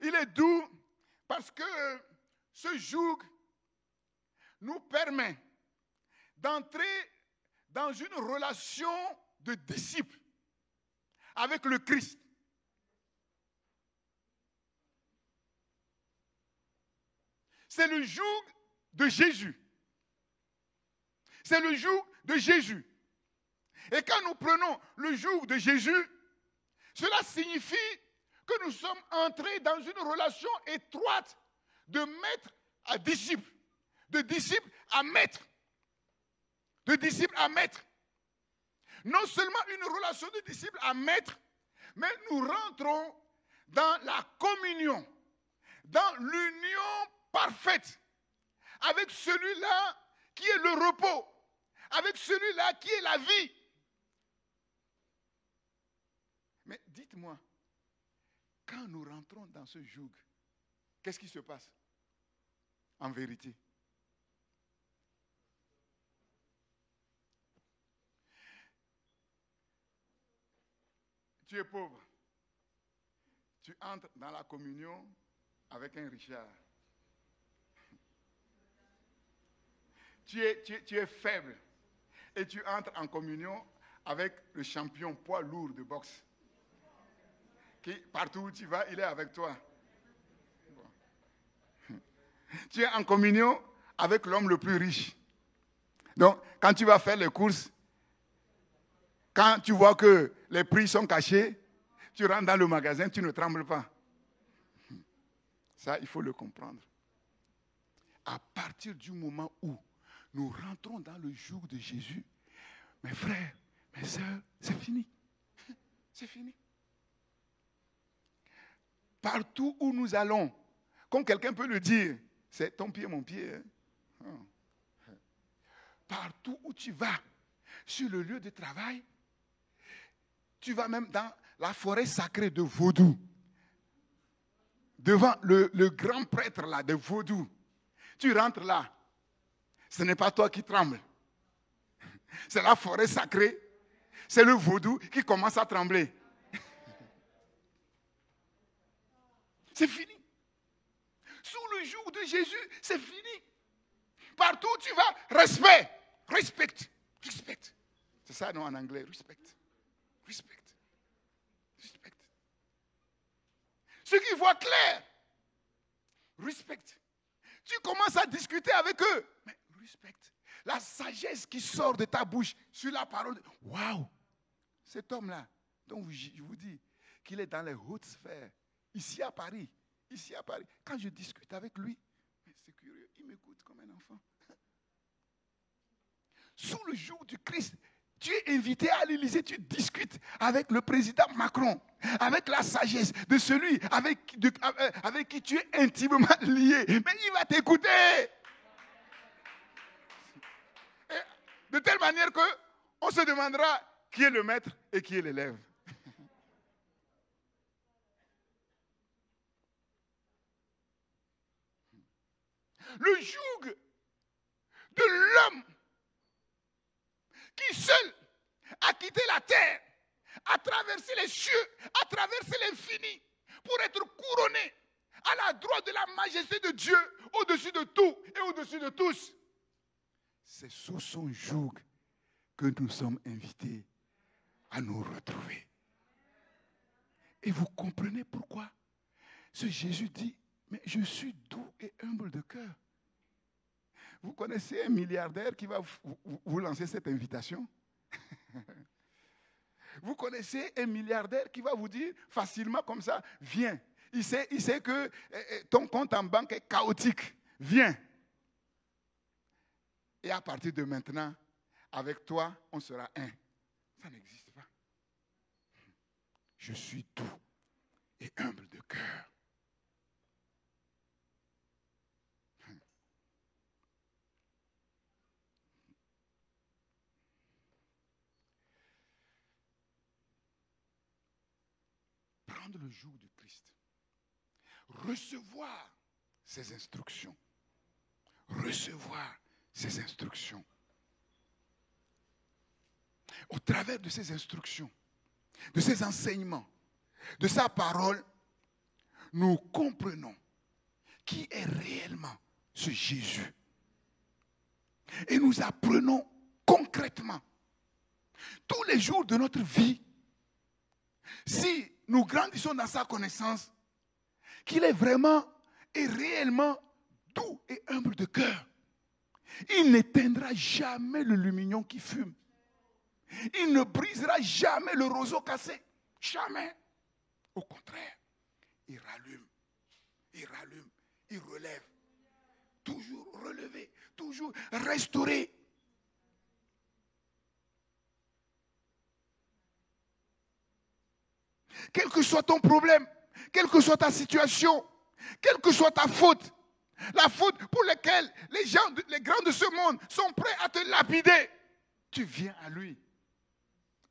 Il est doux parce que ce joug nous permet d'entrer dans une relation de disciple avec le Christ. C'est le joug de Jésus. C'est le joug de Jésus. Et quand nous prenons le joug de Jésus, cela signifie que nous sommes entrés dans une relation étroite de maître à disciple, de disciple à maître, de disciple à maître. Non seulement une relation de disciple à maître, mais nous rentrons dans la communion, dans l'union parfaite avec celui-là qui est le repos, avec celui-là qui est la vie. Mais dites-moi, quand nous rentrons dans ce joug, qu'est-ce qui se passe en vérité? Tu es pauvre. Tu entres dans la communion avec un Richard. Tu es faible et tu entres en communion avec le champion poids lourd de boxe. Qui, partout où tu vas, il est avec toi. Bon. Tu es en communion avec l'homme le plus riche. Donc, quand tu vas faire les courses, quand tu vois que les prix sont cachés, tu rentres dans le magasin, tu ne trembles pas. Ça, il faut le comprendre. À partir du moment où nous rentrons dans le jour de Jésus, mes frères, mes sœurs, c'est fini. C'est fini. Partout où nous allons, comme quelqu'un peut le dire, c'est ton pied, mon pied. Hein. Partout où tu vas, sur le lieu de travail, tu vas même dans la forêt sacrée de Vaudou, devant le grand prêtre là de Vaudou. Tu rentres là, ce n'est pas toi qui trembles. C'est la forêt sacrée, c'est le Vaudou qui commence à trembler. C'est fini. Sous le jour de Jésus, c'est fini. Partout où tu vas, respect. Respect. Respect. C'est ça, non, en anglais. Respect. Respect. Respect. Ceux qui voient clair, respect. Tu commences à discuter avec eux, mais respect. La sagesse qui sort de ta bouche sur la parole. Waouh! Cet homme-là, dont je vous dis qu'il est dans les hautes sphères, ici à Paris, quand je discute avec lui, c'est curieux, il m'écoute comme un enfant. Sous le jour du Christ, tu es invité à l'Élysée, tu discutes avec le président Macron, avec la sagesse de celui avec qui tu es intimement lié. Mais il va t'écouter. De telle manière qu'on se demandera qui est le maître et qui est l'élève. Le joug de l'homme qui seul a quitté la terre, a traversé les cieux, a traversé l'infini pour être couronné à la droite de la majesté de Dieu, au-dessus de tout et au-dessus de tous. C'est sous son joug que nous sommes invités à nous retrouver. Et vous comprenez pourquoi ce Jésus dit, mais je suis doux et humble de cœur. Vous connaissez un milliardaire qui va vous lancer cette invitation? Vous connaissez un milliardaire qui va vous dire facilement comme ça, viens. Il sait que ton compte en banque est chaotique. Viens. Et à partir de maintenant, avec toi, on sera un. Ça n'existe pas. Je suis doux et humble de cœur. Prendre le joug du Christ. Recevoir ses instructions. Recevoir ses instructions. Au travers de ces instructions, de ces enseignements, de sa parole, nous comprenons qui est réellement ce Jésus. Et nous apprenons concrètement, tous les jours de notre vie, si nous grandissons dans sa connaissance, qu'il est vraiment et réellement doux et humble de cœur. Il n'éteindra jamais le lumignon qui fume. Il ne brisera jamais le roseau cassé. Jamais. Au contraire, il rallume, il relève. Toujours relevé, toujours restauré. Quel que soit ton problème, quelle que soit ta situation, quelle que soit ta faute, la faute pour laquelle les grands de ce monde sont prêts à te lapider, tu viens à lui.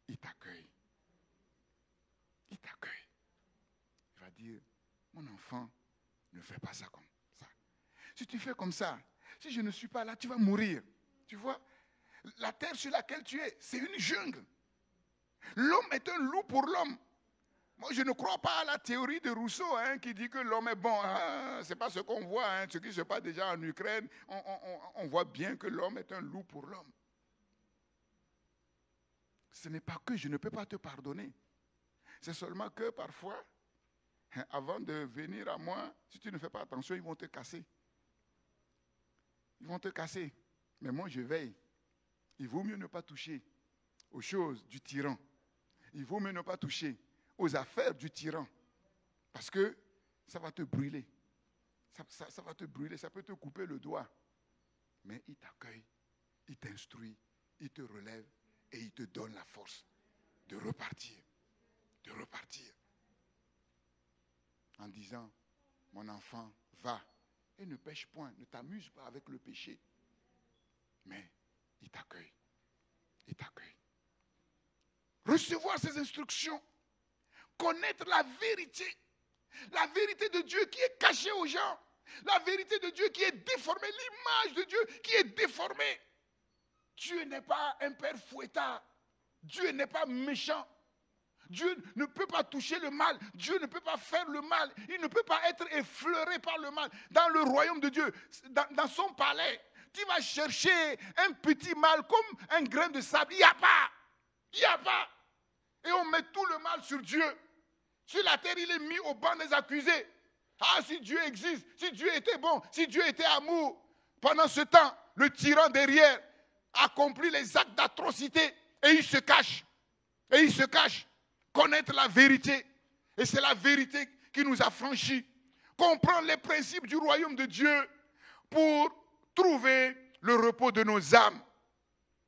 Il t'accueille. Il t'accueille. Il va dire, mon enfant, ne fais pas ça comme ça. Si tu fais comme ça, si je ne suis pas là, tu vas mourir. Tu vois, la terre sur laquelle tu es, c'est une jungle. L'homme est un loup pour l'homme. Moi, je ne crois pas à la théorie de Rousseau qui dit que l'homme est bon. Ce n'est pas ce qu'on voit. Ce qui se passe déjà en Ukraine, on voit bien que l'homme est un loup pour l'homme. Ce n'est pas que je ne peux pas te pardonner. C'est seulement que parfois, avant de venir à moi, si tu ne fais pas attention, ils vont te casser. Ils vont te casser. Mais moi, je veille. il vaut mieux ne pas toucher aux choses du tyran. Il vaut mieux ne pas toucher aux affaires du tyran. Parce que ça va te brûler. Ça va te brûler, ça peut te couper le doigt. Mais il t'accueille, il t'instruit, il te relève et il te donne la force de repartir. De repartir. En disant, mon enfant, va et ne pêche point, ne t'amuse pas avec le péché. Mais il t'accueille. Il t'accueille. Recevoir ces instructions, connaître la vérité de Dieu qui est cachée aux gens, la vérité de Dieu qui est déformée, l'image de Dieu qui est déformée. Dieu n'est pas un père fouettard, Dieu n'est pas méchant, Dieu ne peut pas toucher le mal, Dieu ne peut pas faire le mal, il ne peut pas être effleuré par le mal. Dans le royaume de Dieu, dans son palais, tu vas chercher un petit mal comme un grain de sable, il n'y a pas. Il n'y a pas. Et on met tout le mal sur Dieu. Sur la terre, il est mis au banc des accusés. Ah, si Dieu existe, si Dieu était bon, si Dieu était amour. Pendant ce temps, le tyran derrière accomplit les actes d'atrocité et il se cache. Et il se cache. Connaître la vérité. Et c'est la vérité qui nous a franchis. Comprendre les principes du royaume de Dieu pour trouver le repos de nos âmes.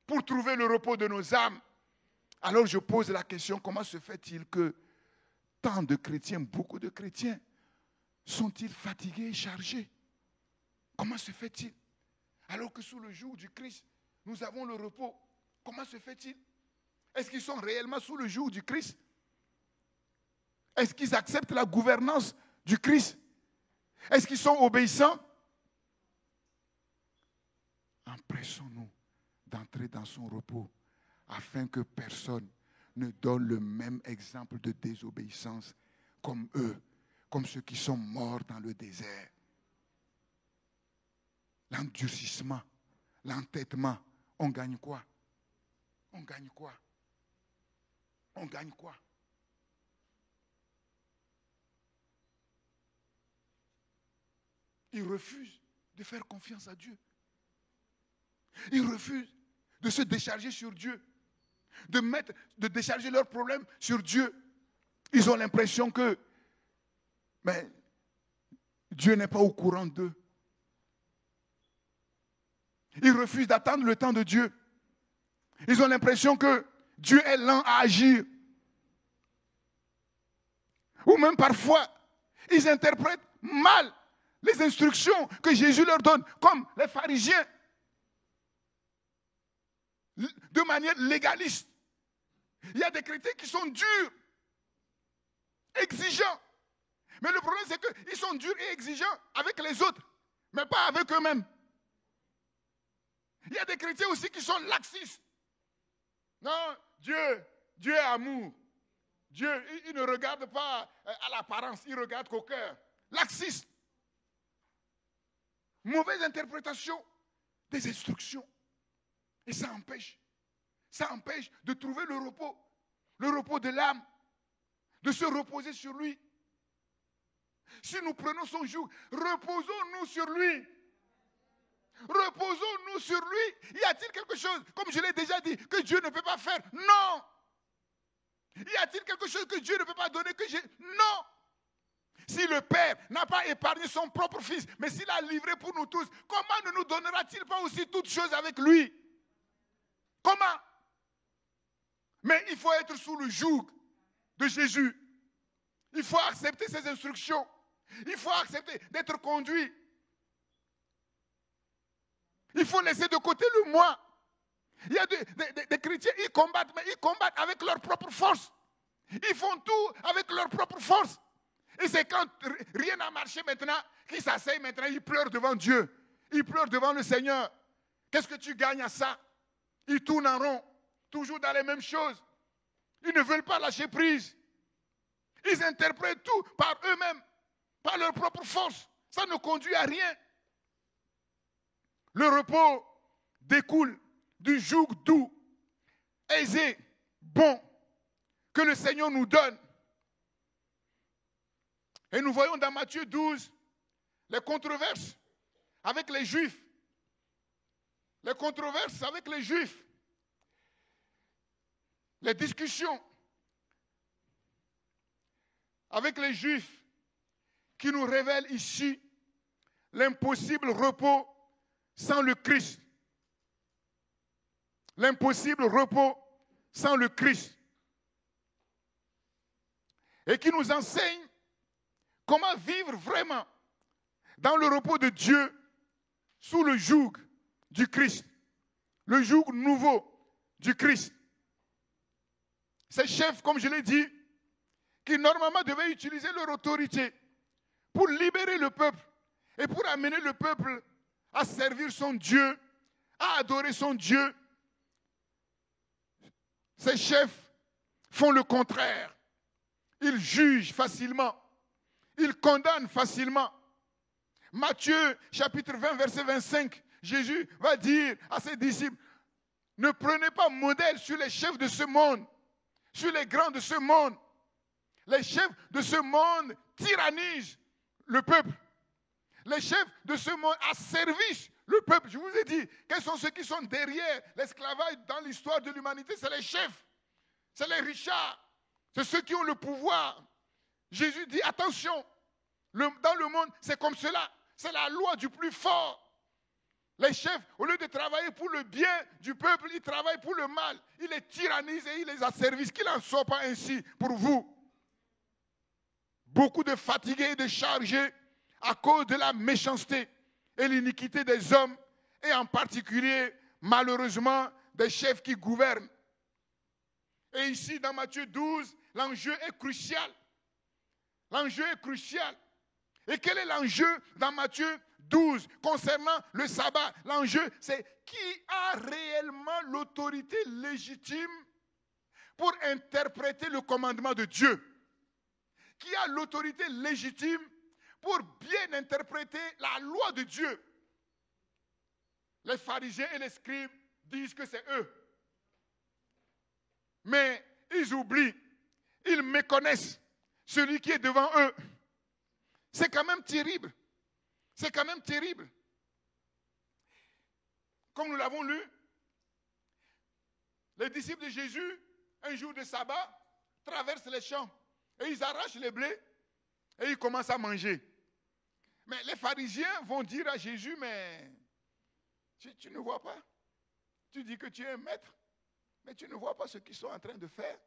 Pour trouver le repos de nos âmes. Alors je pose la question, comment se fait-il que tant de chrétiens, beaucoup de chrétiens, sont-ils fatigués et chargés? Comment se fait-il? Alors que sous le joug du Christ, nous avons le repos. Comment se fait-il? Est-ce qu'ils sont réellement sous le joug du Christ? Est-ce qu'ils acceptent la gouvernance du Christ? Est-ce qu'ils sont obéissants? Empressons-nous d'entrer dans son repos afin que personne ne donne le même exemple de désobéissance comme eux, comme ceux qui sont morts dans le désert. L'endurcissement, l'entêtement, on gagne quoi? On gagne quoi? On gagne quoi? Ils refusent de faire confiance à Dieu. Ils refusent de se décharger sur Dieu, de décharger leurs problèmes sur Dieu. Ils ont l'impression que Dieu n'est pas au courant d'eux. Ils refusent d'attendre le temps de Dieu. Ils ont l'impression que Dieu est lent à agir. Ou même parfois, ils interprètent mal les instructions que Jésus leur donne, comme les pharisiens, de manière légaliste. Il y a des chrétiens qui sont durs, exigeants. Mais le problème, c'est qu'ils sont durs et exigeants avec les autres, mais pas avec eux-mêmes. Il y a des chrétiens aussi qui sont laxistes. Non, Dieu est amour. Dieu, il ne regarde pas à l'apparence, il regarde qu'au cœur. Laxiste. Mauvaise interprétation des instructions. Et ça empêche de trouver le repos de l'âme, de se reposer sur lui. Si nous prenons son joug, reposons-nous sur lui. Reposons-nous sur lui. Y a-t-il quelque chose, comme je l'ai déjà dit, que Dieu ne peut pas faire? Non. Y a-t-il quelque chose que Dieu ne peut pas donner que j'ai? Non. Si le Père n'a pas épargné son propre Fils, mais s'il a livré pour nous tous, comment ne nous donnera-t-il pas aussi toutes choses avec lui? Comment? Mais il faut être sous le joug de Jésus. Il faut accepter ses instructions. Il faut accepter d'être conduit. Il faut laisser de côté le moi. Il y a des chrétiens, ils combattent, mais ils combattent avec leur propre force. Ils font tout avec leur propre force. Et c'est quand rien n'a marché maintenant, qu'ils s'asseyent maintenant, ils pleurent devant Dieu. Ils pleurent devant le Seigneur. Qu'est-ce que tu gagnes à ça? Ils tournent en rond, toujours dans les mêmes choses. Ils ne veulent pas lâcher prise. Ils interprètent tout par eux-mêmes, par leur propre force. Ça ne conduit à rien. Le repos découle du joug doux, aisé, bon, que le Seigneur nous donne. Et nous voyons dans Matthieu 12 les controverses avec les Juifs. Les controverses avec les Juifs. les discussions avec les Juifs qui nous révèlent ici l'impossible repos sans le Christ. L'impossible repos sans le Christ. Et qui nous enseigne comment vivre vraiment dans le repos de Dieu sous le joug du Christ. Le joug nouveau du Christ. Ces chefs, comme je l'ai dit, qui normalement devaient utiliser leur autorité pour libérer le peuple et pour amener le peuple à servir son Dieu, à adorer son Dieu. Ces chefs font le contraire. Ils jugent facilement. Ils condamnent facilement. Matthieu, chapitre 20, verset 25, Jésus va dire à ses disciples, ne prenez pas modèle sur les chefs de ce monde, sur les grands de ce monde. Les chefs de ce monde tyrannisent le peuple. Les chefs de ce monde asservissent le peuple. Je vous ai dit, quels sont ceux qui sont derrière l'esclavage dans l'histoire de l'humanité? C'est les chefs, c'est les richards, c'est ceux qui ont le pouvoir. Jésus dit, attention, dans le monde, c'est comme cela. C'est la loi du plus fort. Les chefs, au lieu de travailler pour le bien du peuple, ils travaillent pour le mal. Ils les tyrannisent et ils les asservissent. Qu'il n'en soit pas ainsi pour vous. Beaucoup de fatigués et de chargés à cause de la méchanceté et l'iniquité des hommes, et en particulier, malheureusement, des chefs qui gouvernent. Et ici, dans Matthieu 12, l'enjeu est crucial. L'enjeu est crucial. Et quel est l'enjeu dans Matthieu 12 concernant le sabbat? L'enjeu, c'est qui a réellement l'autorité légitime pour interpréter le commandement de Dieu? Qui a l'autorité légitime pour bien interpréter la loi de Dieu? Les pharisiens et les scribes disent que c'est eux. Mais ils oublient, ils méconnaissent celui qui est devant eux. C'est quand même terrible. C'est quand même terrible. Comme nous l'avons lu, les disciples de Jésus, un jour de sabbat, traversent les champs et ils arrachent les blés et ils commencent à manger. Mais les pharisiens vont dire à Jésus, mais tu ne vois pas? Tu dis que tu es un maître, mais tu ne vois pas ce qu'ils sont en train de faire?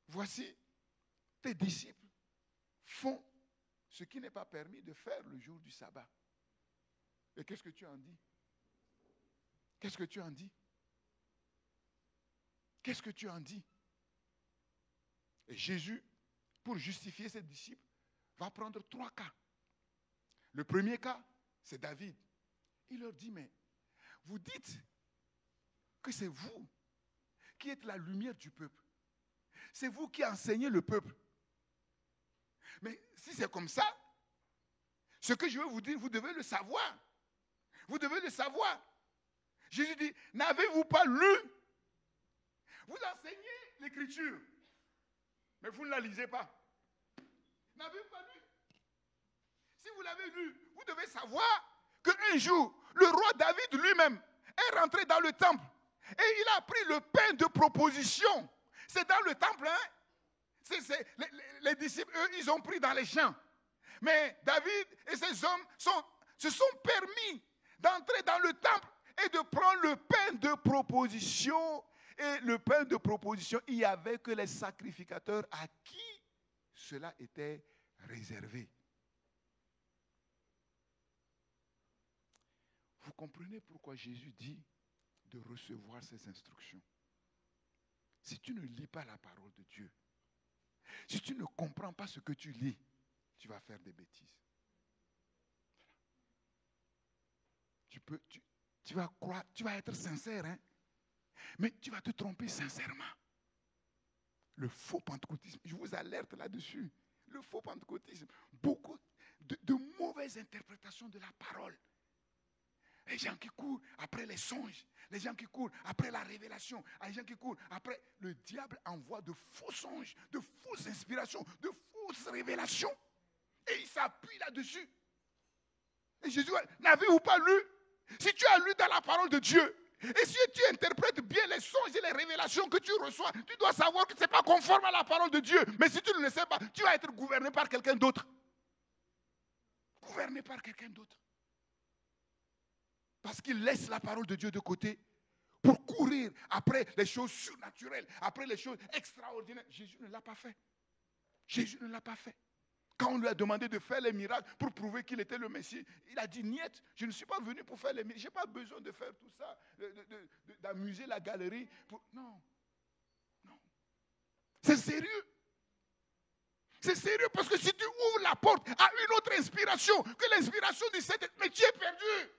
Voici, tes disciples font ce qui n'est pas permis de faire le jour du sabbat. Et qu'est-ce que tu en dis? Qu'est-ce que tu en dis? Qu'est-ce que tu en dis? Et Jésus, pour justifier ses disciples, va prendre 3 cas. Le premier cas, c'est David. Il leur dit, mais vous dites que c'est vous qui êtes la lumière du peuple. C'est vous qui enseignez le peuple. Mais si c'est comme ça, ce que je veux vous dire, vous devez le savoir. Vous devez le savoir. Jésus dit, n'avez-vous pas lu? Vous enseignez l'écriture, mais vous ne la lisez pas. N'avez-vous pas lu? Si vous l'avez lu, vous devez savoir qu'un jour, le roi David lui-même est rentré dans le temple et il a pris le pain de proposition. C'est dans le temple, hein? Les disciples, eux, ils ont pris dans les champs. Mais David et ses hommes se sont permis d'entrer dans le temple et de prendre le pain de proposition. Et le pain de proposition, il n'y avait que les sacrificateurs à qui cela était réservé. Vous comprenez pourquoi Jésus dit de recevoir ces instructions? Si tu ne lis pas la parole de Dieu, si tu ne comprends pas ce que tu lis, tu vas faire des bêtises. Tu vas croire, tu vas être sincère, hein? Mais tu vas te tromper sincèrement. Le faux pentecôtisme, je vous alerte là-dessus. Le faux pentecôtisme, beaucoup de mauvaises interprétations de la parole. Les gens qui courent après les songes, les gens qui courent après la révélation, les gens qui courent après... Le diable envoie de faux songes, de fausses inspirations, de fausses révélations. Et il s'appuie là-dessus. Et Jésus, n'avez-vous pas lu? Si tu as lu dans la parole de Dieu, Et si tu interprètes bien les songes et les révélations que tu reçois, tu dois savoir que ce n'est pas conforme à la parole de Dieu. Mais si tu ne le sais pas, tu vas être gouverné par quelqu'un d'autre. Gouverné par quelqu'un d'autre. Parce qu'il laisse la parole de Dieu de côté pour courir après les choses surnaturelles, après les choses extraordinaires. Jésus ne l'a pas fait. Jésus ne l'a pas fait. Quand on lui a demandé de faire les miracles pour prouver qu'il était le Messie, il a dit, niet, je ne suis pas venu pour faire les miracles. Je n'ai pas besoin de faire tout ça, d'amuser la galerie. Non. Non. C'est sérieux. C'est sérieux parce que si tu ouvres la porte à une autre inspiration que l'inspiration du Saint-Esprit, mais tu es perdu.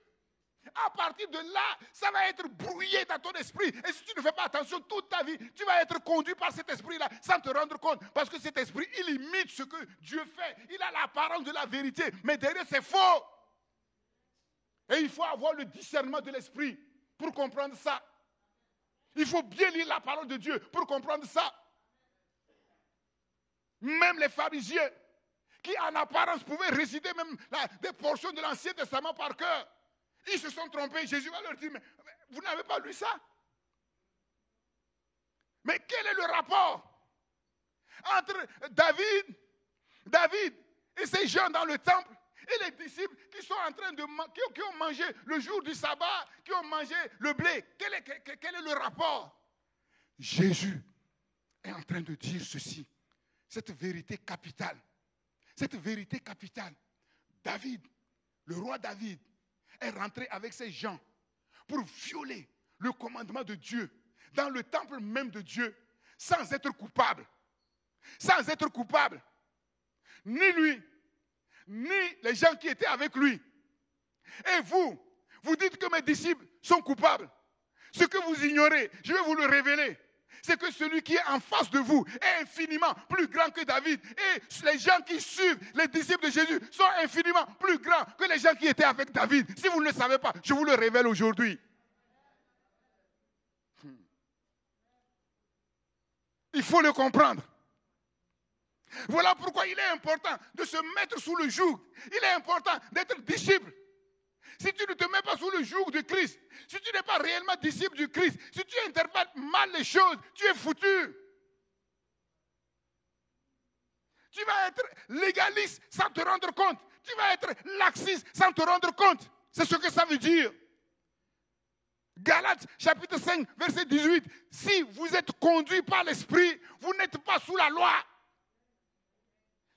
À partir de là, ça va être brouillé dans ton esprit. Et si tu ne fais pas attention toute ta vie, tu vas être conduit par cet esprit-là sans te rendre compte. Parce que cet esprit, il imite ce que Dieu fait. Il a l'apparence de la vérité, mais derrière, c'est faux. Et il faut avoir le discernement de l'esprit pour comprendre ça. Il faut bien lire la parole de Dieu pour comprendre ça. Même les pharisiens, qui en apparence pouvaient réciter même des portions de l'Ancien Testament par cœur, ils se sont trompés. Jésus va leur dire, mais vous n'avez pas lu ça? Mais quel est le rapport entre David et ces gens dans le temple et les disciples qui sont en train qui ont mangé le jour du sabbat, qui ont mangé le blé? Quel est le rapport? Jésus est en train de dire ceci, cette vérité capitale. Cette vérité capitale. David, le roi David, est rentré avec ces gens pour violer le commandement de Dieu dans le temple même de Dieu sans être coupable. Sans être coupable. Ni lui, ni les gens qui étaient avec lui. Et vous dites que mes disciples sont coupables. Ce que vous ignorez, je vais vous le révéler. C'est que celui qui est en face de vous est infiniment plus grand que David. Et les gens qui suivent les disciples de Jésus sont infiniment plus grands que les gens qui étaient avec David. Si vous ne le savez pas, je vous le révèle aujourd'hui. Il faut le comprendre. Voilà pourquoi il est important de se mettre sous le joug. Il est important d'être disciple. Si tu ne te mets pas sous le joug de Christ, si tu n'es pas réellement disciple du Christ, si tu interprètes mal les choses, tu es foutu. Tu vas être légaliste sans te rendre compte. Tu vas être laxiste sans te rendre compte. C'est ce que ça veut dire. Galates chapitre 5, verset 18. Si vous êtes conduit par l'esprit, vous n'êtes pas sous la loi.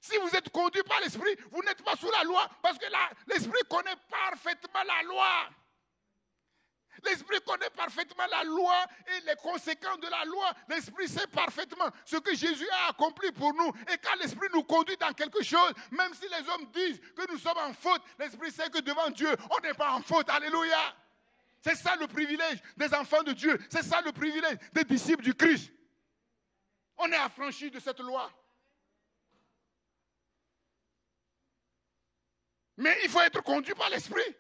Si vous êtes conduit par l'esprit, vous n'êtes pas sous la loi, parce que l'esprit connaît parfaitement la loi. L'esprit connaît parfaitement la loi et les conséquences de la loi. L'esprit sait parfaitement ce que Jésus a accompli pour nous. Et quand l'esprit nous conduit dans quelque chose, même si les hommes disent que nous sommes en faute, l'esprit sait que devant Dieu, on n'est pas en faute. Alléluia. C'est ça le privilège des enfants de Dieu. C'est ça le privilège des disciples du Christ. On est affranchis de cette loi. Mais il faut être conduit par l'esprit.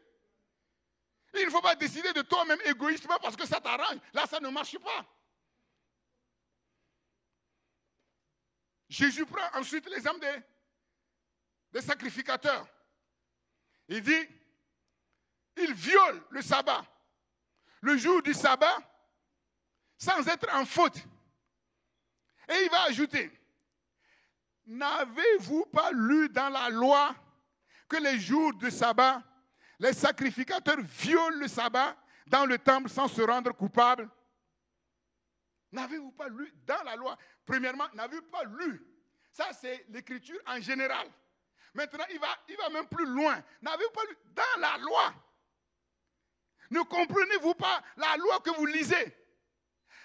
Il ne faut pas décider de toi-même égoïstement parce que ça t'arrange. Là, ça ne marche pas. Jésus prend ensuite l'exemple des sacrificateurs. Il dit, il viole le sabbat. Le jour du sabbat, sans être en faute. Et il va ajouter, n'avez-vous pas lu dans la loi que les jours de sabbat, les sacrificateurs violent le sabbat dans le temple sans se rendre coupables? N'avez-vous pas lu dans la loi? Premièrement, n'avez-vous pas lu? Ça, c'est l'écriture en général. Maintenant, il va même plus loin. N'avez-vous pas lu dans la loi? Ne comprenez-vous pas la loi que vous lisez?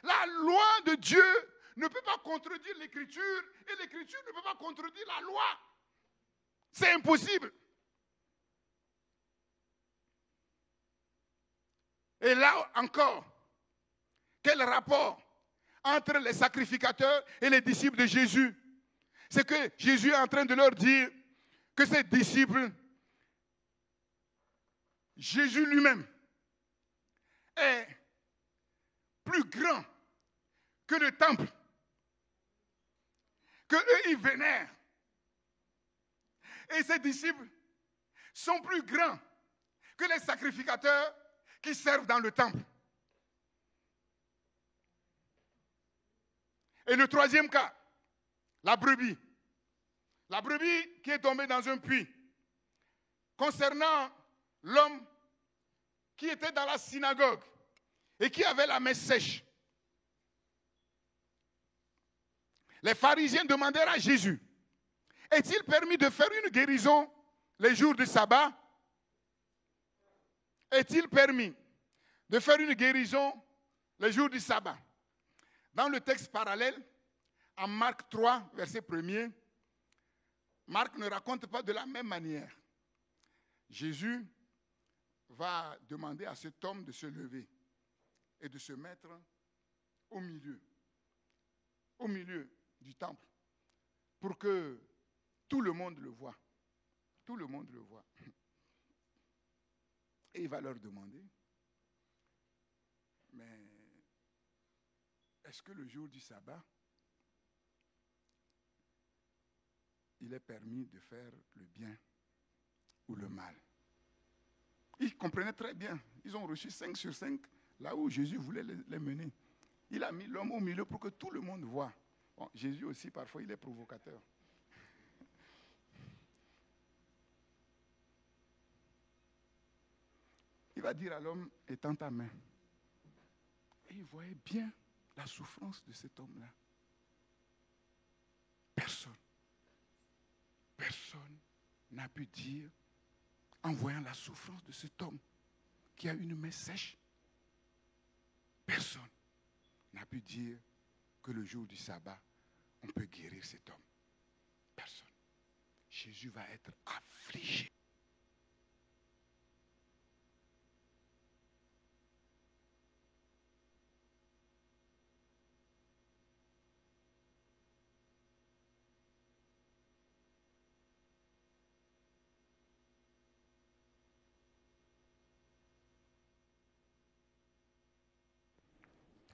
La loi de Dieu ne peut pas contredire l'écriture et l'écriture ne peut pas contredire la loi. C'est impossible. Et là encore, quel rapport entre les sacrificateurs et les disciples de Jésus? C'est que Jésus est en train de leur dire que ses disciples, Jésus lui-même, est plus grand que le temple, que eux ils vénèrent. Et ses disciples sont plus grands que les sacrificateurs qui servent dans le temple. Et le troisième cas, la brebis. La brebis qui est tombée dans un puits. Concernant l'homme qui était dans la synagogue et qui avait la main sèche. Les pharisiens demandèrent à Jésus, est-il permis de faire une guérison les jours du sabbat? Est-il permis de faire une guérison les jours du sabbat? Dans le texte parallèle, en Marc 3, verset 1er, Marc ne raconte pas de la même manière. Jésus va demander à cet homme de se lever et de se mettre au milieu du temple, pour que tout le monde le voie. Tout le monde le voit. Et il va leur demander, mais est-ce que le jour du sabbat, il est permis de faire le bien ou le mal? Ils comprenaient très bien. Ils ont reçu 5 sur 5, là où Jésus voulait les mener. Il a mis l'homme au milieu pour que tout le monde voie. Bon, Jésus aussi, parfois, il est provocateur. Il va dire à l'homme, étends ta main. Et il voyait bien la souffrance de cet homme-là. Personne n'a pu dire, en voyant la souffrance de cet homme qui a une main sèche, personne n'a pu dire que le jour du sabbat, on peut guérir cet homme. Personne. Jésus va être affligé.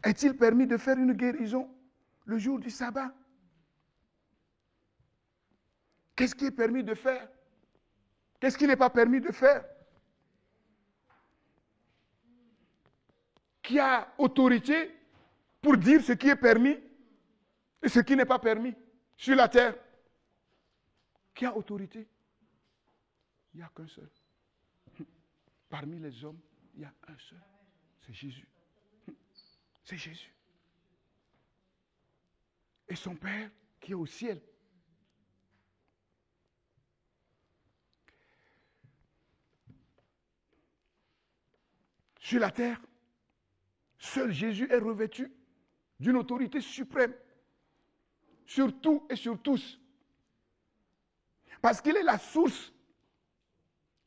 Est-il permis de faire une guérison le jour du sabbat? Qu'est-ce qui est permis de faire? Qu'est-ce qui n'est pas permis de faire? Qui a autorité pour dire ce qui est permis et ce qui n'est pas permis sur la terre? Qui a autorité? Il n'y a qu'un seul. Parmi les hommes, il y a un seul. C'est Jésus. C'est Jésus. Et son Père qui est au ciel. Sur la terre, seul Jésus est revêtu d'une autorité suprême sur tout et sur tous. Parce qu'il est la source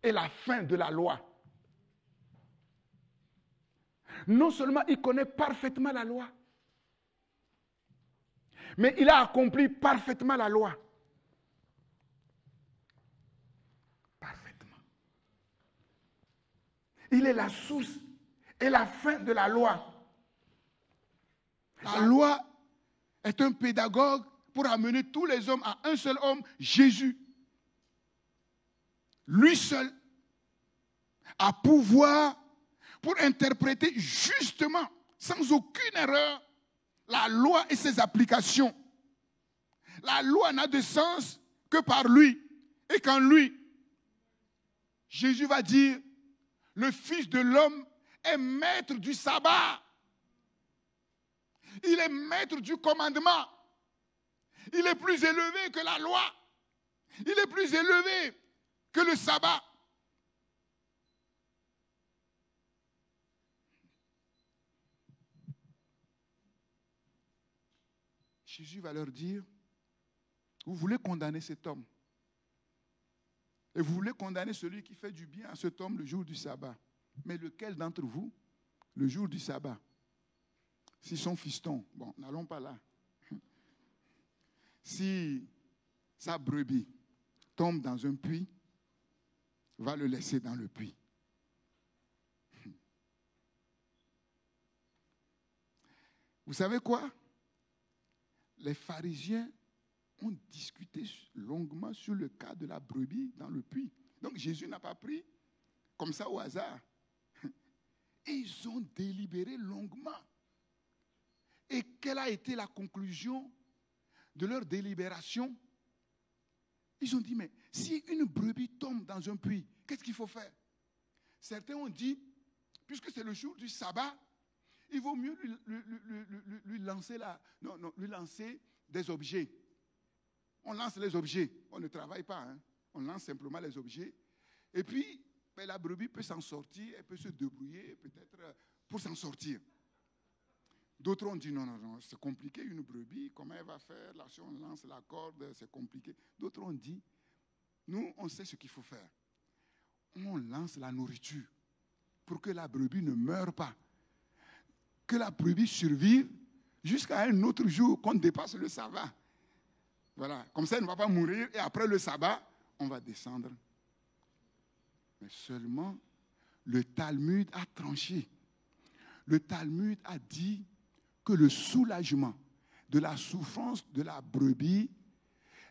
et la fin de la loi. Non seulement il connaît parfaitement la loi, mais il a accompli parfaitement la loi. Parfaitement. Il est la source et la fin de la loi. La loi est un pédagogue pour amener tous les hommes à un seul homme, Jésus. Lui seul a pouvoir pour interpréter justement, sans aucune erreur, la loi et ses applications. La loi n'a de sens que par lui et qu'en lui. Jésus va dire, le Fils de l'homme est maître du sabbat. Il est maître du commandement. Il est plus élevé que la loi. Il est plus élevé que le sabbat. Jésus va leur dire, vous voulez condamner cet homme. Et vous voulez condamner celui qui fait du bien à cet homme le jour du sabbat. Mais lequel d'entre vous, le jour du sabbat, si son fiston, bon, n'allons pas là, si sa brebis tombe dans un puits, va le laisser dans le puits. Vous savez quoi? Les pharisiens ont discuté longuement sur le cas de la brebis dans le puits. Donc Jésus n'a pas pris comme ça au hasard. Et ils ont délibéré longuement. Et quelle a été la conclusion de leur délibération? Ils ont dit, mais si une brebis tombe dans un puits, qu'est-ce qu'il faut faire? Certains ont dit, puisque c'est le jour du sabbat, il vaut mieux lui lancer lui lancer des objets. On lance les objets, on ne travaille pas, hein. On lance simplement les objets. Et puis, la brebis peut s'en sortir, elle peut se débrouiller peut-être pour s'en sortir. D'autres ont dit non, c'est compliqué une brebis, comment elle va faire? Là, si on lance la corde, c'est compliqué. D'autres ont dit, nous, on sait ce qu'il faut faire. On lance la nourriture pour que la brebis ne meure pas. Que la brebis survive jusqu'à un autre jour qu'on dépasse le sabbat. Voilà, comme ça elle ne va pas mourir et après le sabbat, on va descendre. Mais seulement, le Talmud a tranché. Le Talmud a dit que le soulagement de la souffrance de la brebis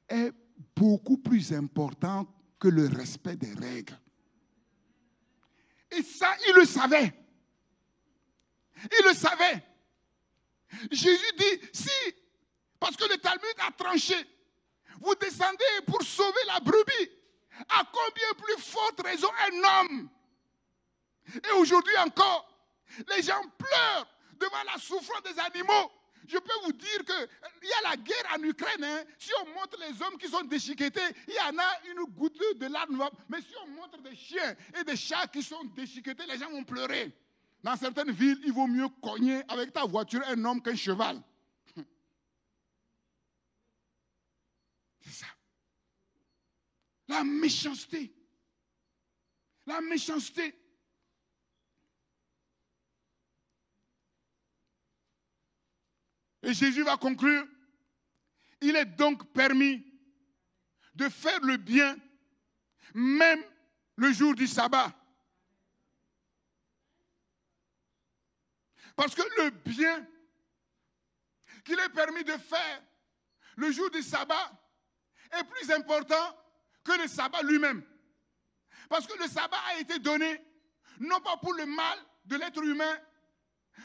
est beaucoup plus important que le respect des règles. Et ça, il le savait. Il le savait. Jésus dit, parce que le Talmud a tranché, vous descendez pour sauver la brebis, à combien plus forte raison un homme? Et aujourd'hui encore, les gens pleurent devant la souffrance des animaux. Je peux vous dire qu'il y a la guerre en Ukraine. Hein. Si on montre les hommes qui sont déchiquetés, il y en a une goutte de larmes. Mais si on montre des chiens et des chats qui sont déchiquetés, les gens vont pleurer. Dans certaines villes, il vaut mieux cogner avec ta voiture un homme qu'un cheval. C'est ça. La méchanceté. La méchanceté. Et Jésus va conclure. Il est donc permis de faire le bien, même le jour du sabbat. Parce que le bien qu'il est permis de faire le jour du sabbat est plus important que le sabbat lui-même. Parce que le sabbat a été donné non pas pour le mal de l'être humain,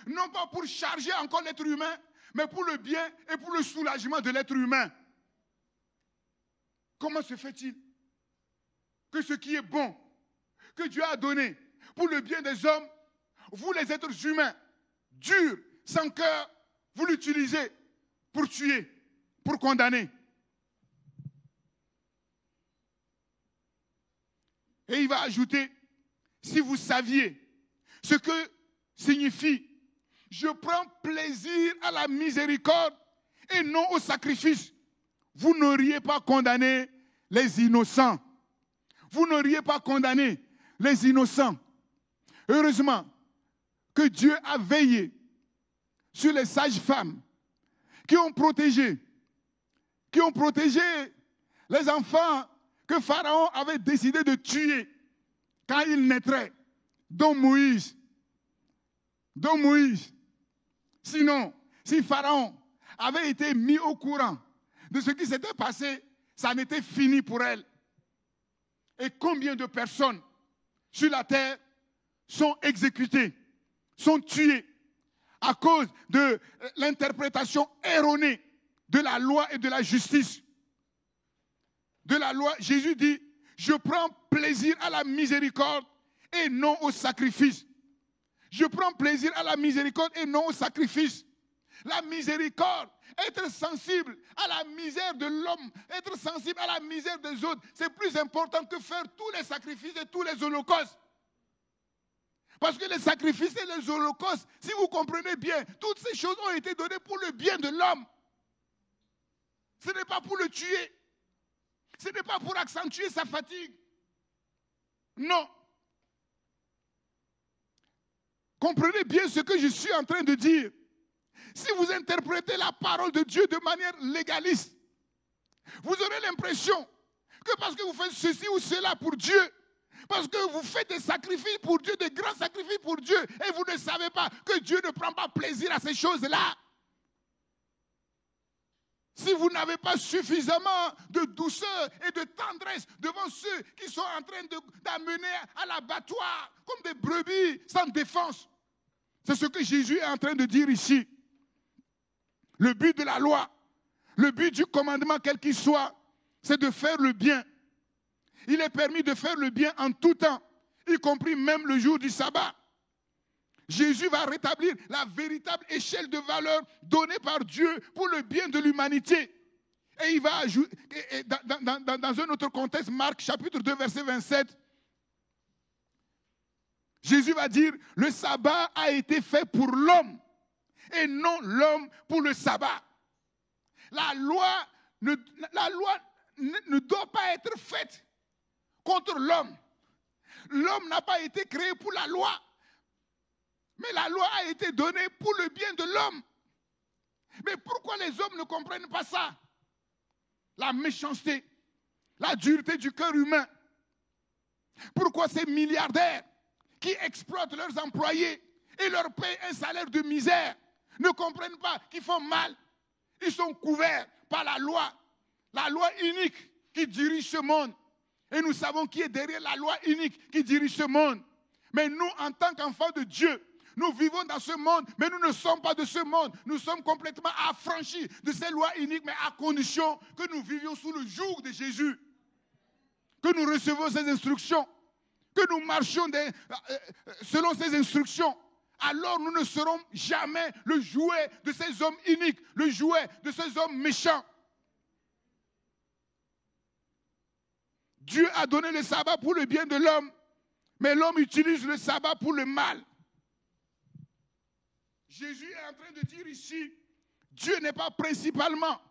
non pas pour charger encore l'être humain, mais pour le bien et pour le soulagement de l'être humain. Comment se fait-il que ce qui est bon, que Dieu a donné pour le bien des hommes, vous les êtres humains, durs, sans cœur, vous l'utilisez pour tuer, pour condamner? Et il va ajouter, si vous saviez ce que signifie « je prends plaisir à la miséricorde et non au sacrifice », vous n'auriez pas condamné les innocents. Vous n'auriez pas condamné les innocents. Heureusement que Dieu a veillé sur les sages-femmes qui ont protégé les enfants que Pharaon avait décidé de tuer quand ils naîtraient, dont Moïse. Sinon, si Pharaon avait été mis au courant de ce qui s'était passé, ça en était fini pour elle. Et combien de personnes sur la terre sont exécutées, sont tuées à cause de l'interprétation erronée de la loi et de la justice. De la loi, Jésus dit, je prends plaisir à la miséricorde et non au sacrifice. Je prends plaisir à la miséricorde et non au sacrifice. La miséricorde, être sensible à la misère de l'homme, être sensible à la misère des autres, c'est plus important que faire tous les sacrifices et tous les holocaustes. Parce que les sacrifices et les holocaustes, si vous comprenez bien, toutes ces choses ont été données pour le bien de l'homme. Ce n'est pas pour le tuer. Ce n'est pas pour accentuer sa fatigue. Non. Comprenez bien ce que je suis en train de dire. Si vous interprétez la parole de Dieu de manière légaliste, vous aurez l'impression que parce que vous faites ceci ou cela pour Dieu, parce que vous faites des sacrifices pour Dieu, des grands sacrifices pour Dieu, et vous ne savez pas que Dieu ne prend pas plaisir à ces choses-là. Si vous n'avez pas suffisamment de douceur et de tendresse devant ceux qui sont en train d'amener à l'abattoir comme des brebis sans défense. C'est ce que Jésus est en train de dire ici. Le but de la loi, le but du commandement, quel qu'il soit, c'est de faire le bien. Il est permis de faire le bien en tout temps, y compris même le jour du sabbat. Jésus va rétablir la véritable échelle de valeur donnée par Dieu pour le bien de l'humanité. Et il va ajouter, dans un autre contexte, Marc chapitre 2, verset 27, Jésus va dire, le sabbat a été fait pour l'homme et non l'homme pour le sabbat. La loi ne doit pas être faite contre l'homme. L'homme n'a pas été créé pour la loi, mais la loi a été donnée pour le bien de l'homme. Mais pourquoi les hommes ne comprennent pas ça? La méchanceté, la dureté du cœur humain. Pourquoi ces milliardaires qui exploitent leurs employés et leur payent un salaire de misère ne comprennent pas qu'ils font mal? Ils sont couverts par la loi unique qui dirige ce monde. Et nous savons qui est derrière la loi unique qui dirige ce monde. Mais nous, en tant qu'enfants de Dieu, nous vivons dans ce monde, mais nous ne sommes pas de ce monde. Nous sommes complètement affranchis de ces lois uniques, mais à condition que nous vivions sous le joug de Jésus. Que nous recevons ces instructions, que nous marchions selon ces instructions. Alors nous ne serons jamais le jouet de ces hommes iniques, le jouet de ces hommes méchants. Dieu a donné le sabbat pour le bien de l'homme, mais l'homme utilise le sabbat pour le mal. Jésus est en train de dire ici, Dieu n'est pas principalement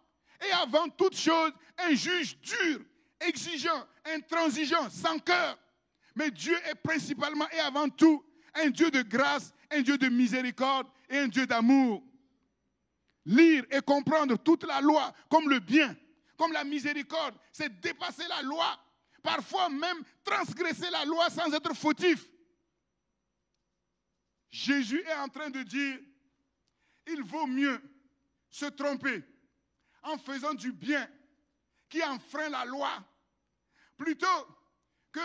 et avant toute chose un juge dur, exigeant, intransigeant, sans cœur. Mais Dieu est principalement et avant tout un Dieu de grâce, un Dieu de miséricorde et un Dieu d'amour. Lire et comprendre toute la loi comme le bien, comme la miséricorde, c'est dépasser la loi. Parfois même transgresser la loi sans être fautif. Jésus est en train de dire, il vaut mieux se tromper en faisant du bien qui enfreint la loi, plutôt que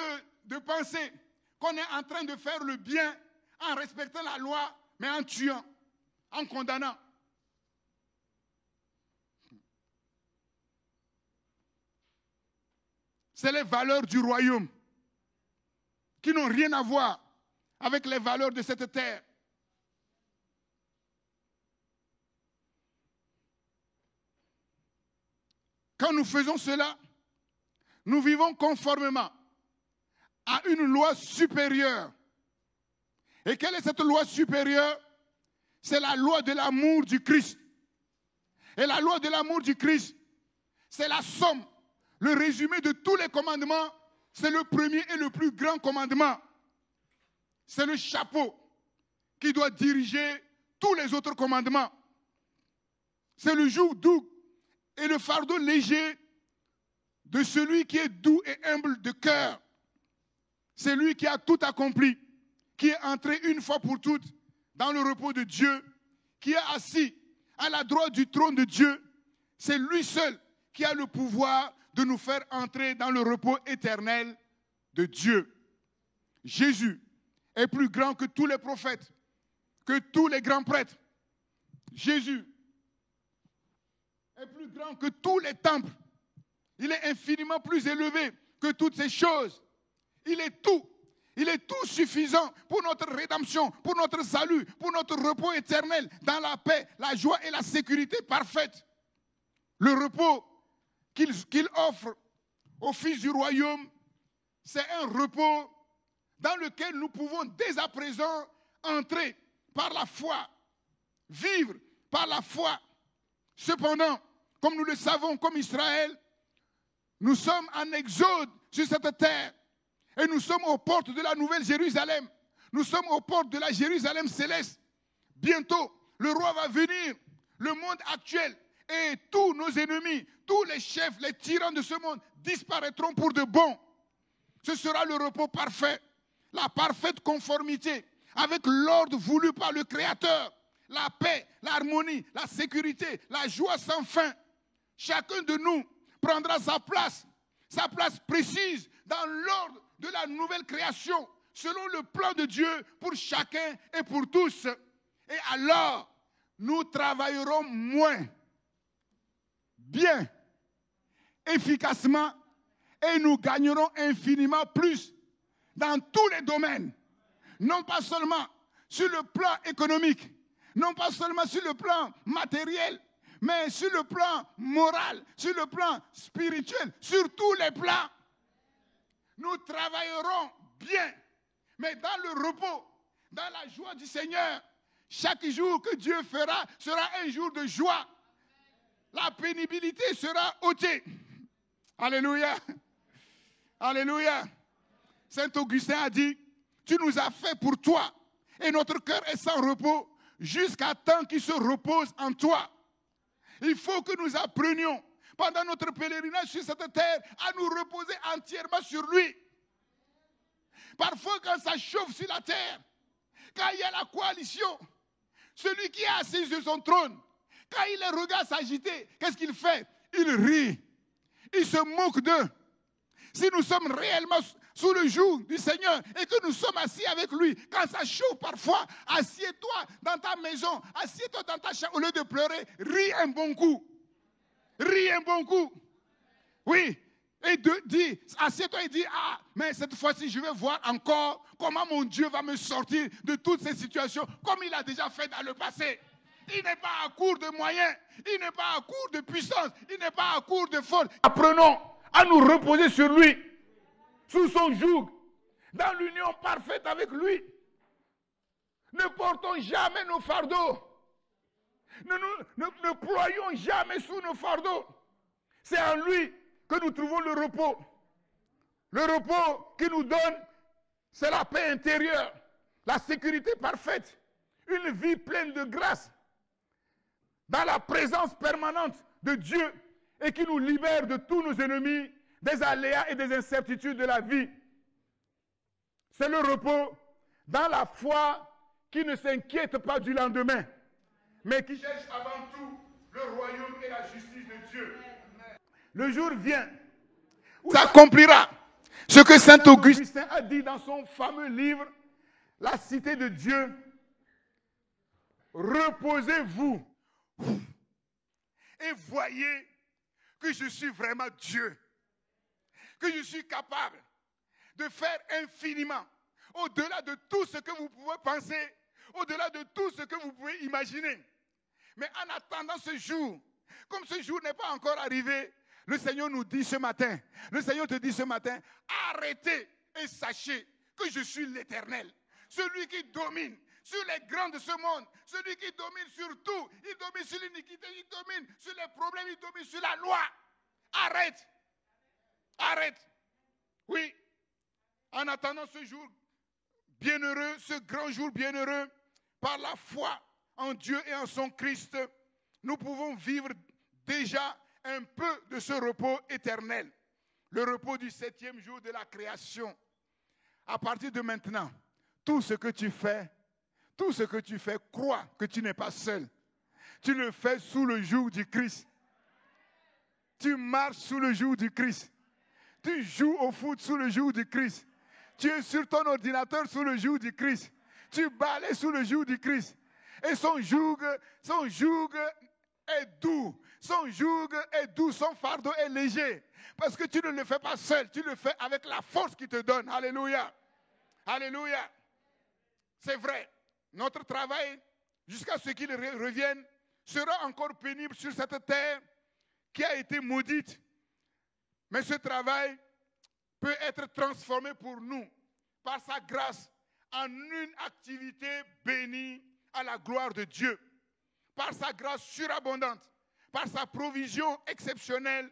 de penser qu'on est en train de faire le bien en respectant la loi, mais en tuant, en condamnant. C'est les valeurs du royaume qui n'ont rien à voir avec les valeurs de cette terre. Quand nous faisons cela, nous vivons conformément à une loi supérieure. Et quelle est cette loi supérieure? C'est la loi de l'amour du Christ. Et la loi de l'amour du Christ, c'est la somme, le résumé de tous les commandements. C'est le premier et le plus grand commandement. C'est le chapeau qui doit diriger tous les autres commandements. C'est le joug doux et le fardeau léger de celui qui est doux et humble de cœur. C'est lui qui a tout accompli, qui est entré une fois pour toutes dans le repos de Dieu, qui est assis à la droite du trône de Dieu. C'est lui seul qui a le pouvoir de nous faire entrer dans le repos éternel de Dieu. Jésus est plus grand que tous les prophètes, que tous les grands prêtres. Jésus est plus grand que tous les temples. Il est infiniment plus élevé que toutes ces choses. Il est tout. Il est tout suffisant pour notre rédemption, pour notre salut, pour notre repos éternel, dans la paix, la joie et la sécurité parfaite. Le repos qu'il offre aux fils du royaume, c'est un repos dans lequel nous pouvons dès à présent entrer par la foi, vivre par la foi. Cependant, comme nous le savons, comme Israël, nous sommes en exode sur cette terre et nous sommes aux portes de la nouvelle Jérusalem. Nous sommes aux portes de la Jérusalem céleste. Bientôt, le roi va venir. Le monde actuel et tous nos ennemis, tous les chefs, les tyrans de ce monde disparaîtront pour de bon. Ce sera le repos parfait, la parfaite conformité avec l'ordre voulu par le Créateur, la paix, l'harmonie, la sécurité, la joie sans fin. Chacun de nous prendra sa place précise dans l'ordre de la nouvelle création, selon le plan de Dieu pour chacun et pour tous. Et alors, nous travaillerons moins, bien, efficacement, et nous gagnerons infiniment plus dans tous les domaines. Non pas seulement sur le plan économique, non pas seulement sur le plan matériel, mais sur le plan moral, sur le plan spirituel, sur tous les plans. Nous travaillerons bien, mais dans le repos, dans la joie du Seigneur. Chaque jour que Dieu fera sera un jour de joie. La pénibilité sera ôtée. Alléluia. Alléluia. Saint Augustin a dit, tu nous as fait pour toi, et notre cœur est sans repos jusqu'à temps qu'il se repose en toi. Il faut que nous apprenions, pendant notre pèlerinage sur cette terre, à nous reposer entièrement sur lui. Parfois, quand ça chauffe sur la terre, quand il y a la coalition, celui qui est assis sur son trône, quand il les regarde s'agiter, qu'est-ce qu'il fait? Il rit. Il se moque d'eux. Si nous sommes réellement sous le joug du Seigneur et que nous sommes assis avec lui, quand ça chauffe parfois, assieds-toi dans ta maison, assieds-toi dans ta chambre, au lieu de pleurer, ris un bon coup. Ris un bon coup. Oui. Et dis, assieds-toi et dis, ah, mais cette fois-ci, je vais voir encore comment mon Dieu va me sortir de toutes ces situations, comme il a déjà fait dans le passé. Il n'est pas à court de moyens, il n'est pas à court de puissance, il n'est pas à court de force. Apprenons à nous reposer sur lui, sous son joug, dans l'union parfaite avec lui. Ne portons jamais nos fardeaux. Ne ployons jamais sous nos fardeaux. C'est en lui que nous trouvons le repos. Le repos qui nous donne, c'est la paix intérieure, la sécurité parfaite, une vie pleine de grâce, dans la présence permanente de Dieu et qui nous libère de tous nos ennemis, des aléas et des incertitudes de la vie. C'est le repos dans la foi qui ne s'inquiète pas du lendemain, mais qui cherche avant tout le royaume et la justice de Dieu. Le jour vient où s'accomplira ce que Saint Augustin a dit dans son fameux livre, La Cité de Dieu. Reposez-vous et voyez que je suis vraiment Dieu, que je suis capable de faire infiniment, au-delà de tout ce que vous pouvez penser, au-delà de tout ce que vous pouvez imaginer. Mais en attendant ce jour, comme ce jour n'est pas encore arrivé, le Seigneur nous dit ce matin, le Seigneur te dit ce matin, arrêtez et sachez que je suis l'Éternel, celui qui domine sur les grands de ce monde, celui qui domine sur tout, il domine sur l'iniquité, il domine sur les problèmes, il domine sur la loi. Arrête, arrête. Oui, en attendant ce jour bienheureux, ce grand jour bienheureux, par la foi en Dieu et en son Christ, nous pouvons vivre déjà un peu de ce repos éternel, le repos du 7e jour de la création. À partir de maintenant, tout ce que tu fais, crois que tu n'es pas seul. Tu le fais sous le joug du Christ. Tu marches sous le joug du Christ. Tu joues au foot sous le joug du Christ. Tu es sur ton ordinateur sous le joug du Christ. Tu balayes sous le joug du Christ. Et son joug est doux. Son joug est doux, son fardeau est léger. Parce que tu ne le fais pas seul, tu le fais avec la force qu'il te donne. Alléluia. Alléluia. C'est vrai. Notre travail, jusqu'à ce qu'il revienne, sera encore pénible sur cette terre qui a été maudite. Mais ce travail peut être transformé pour nous, par sa grâce, en une activité bénie à la gloire de Dieu. Par sa grâce surabondante, par sa provision exceptionnelle,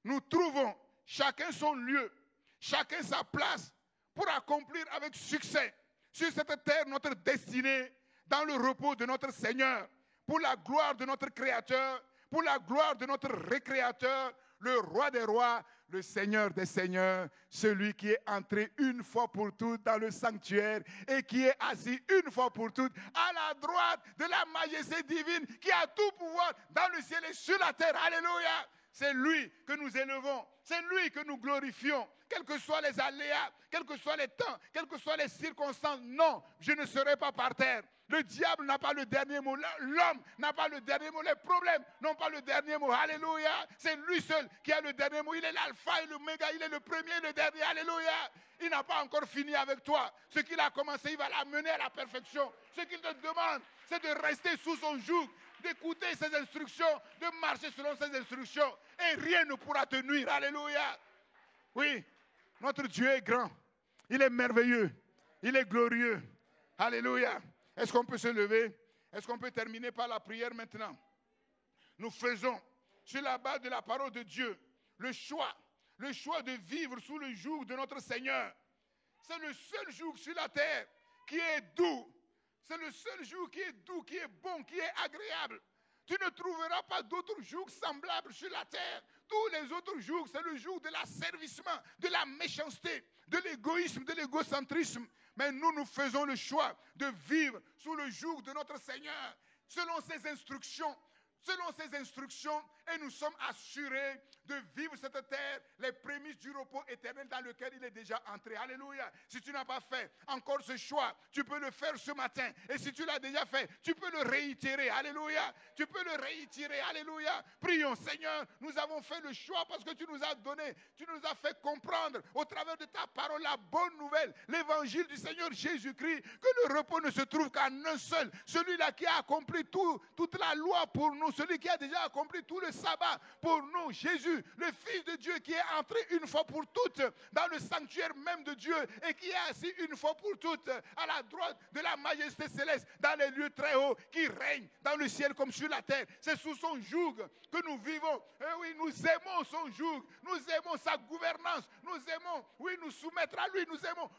nous trouvons chacun son lieu, chacun sa place pour accomplir avec succès sur cette terre notre destinée, dans le repos de notre Seigneur, pour la gloire de notre Créateur, pour la gloire de notre Récréateur, le Roi des rois, le Seigneur des seigneurs, celui qui est entré une fois pour toutes dans le sanctuaire et qui est assis une fois pour toutes à la droite de la majesté divine, qui a tout pouvoir dans le ciel et sur la terre. Alléluia! C'est lui que nous élevons, c'est lui que nous glorifions, quels que soient les aléas, quels que soient les temps, quelles que soient les circonstances. Non, je ne serai pas par terre. Le diable n'a pas le dernier mot. L'homme n'a pas le dernier mot. Les problèmes n'ont pas le dernier mot. Alléluia. C'est lui seul qui a le dernier mot. Il est l'alpha et l'oméga. Il est le premier et le dernier. Alléluia. Il n'a pas encore fini avec toi. Ce qu'il a commencé, il va l'amener à la perfection. Ce qu'il te demande, c'est de rester sous son joug, d'écouter ses instructions, de marcher selon ses instructions. Et rien ne pourra te nuire. Alléluia. Oui, notre Dieu est grand. Il est merveilleux. Il est glorieux. Alléluia. Est-ce qu'on peut se lever? Est-ce qu'on peut terminer par la prière maintenant? Nous faisons, sur la base de la parole de Dieu, le choix de vivre sous le joug de notre Seigneur. C'est le seul joug sur la terre qui est doux. C'est le seul joug qui est doux, qui est bon, qui est agréable. Tu ne trouveras pas d'autres jougs semblables sur la terre. Tous les autres jougs, c'est le joug de l'asservissement, de la méchanceté, de l'égoïsme, de l'égocentrisme. Mais nous faisons le choix de vivre sous le joug de notre Seigneur, selon ses instructions, et nous sommes assurés de vivre cette terre, les prémices du repos éternel dans lequel il est déjà entré. Alléluia. Si tu n'as pas fait encore ce choix, tu peux le faire ce matin. Et si tu l'as déjà fait, tu peux le réitérer. Alléluia. Tu peux le réitérer. Alléluia. Prions, Seigneur, nous avons fait le choix parce que tu nous as donné, tu nous as fait comprendre au travers de ta parole la bonne nouvelle, l'évangile du Seigneur Jésus-Christ, que le repos ne se trouve qu'en un seul, celui-là qui a accompli toute la loi pour nous, celui qui a déjà accompli tout le sabbat pour nous, Jésus, le Fils de Dieu qui est entré une fois pour toutes dans le sanctuaire même de Dieu et qui est assis une fois pour toutes à la droite de la majesté céleste dans les lieux très hauts, qui règne dans le ciel comme sur la terre. C'est sous son joug que nous vivons. Et oui, nous aimons son joug, nous aimons sa gouvernance, nous aimons, oui, nous soumettre à lui, nous aimons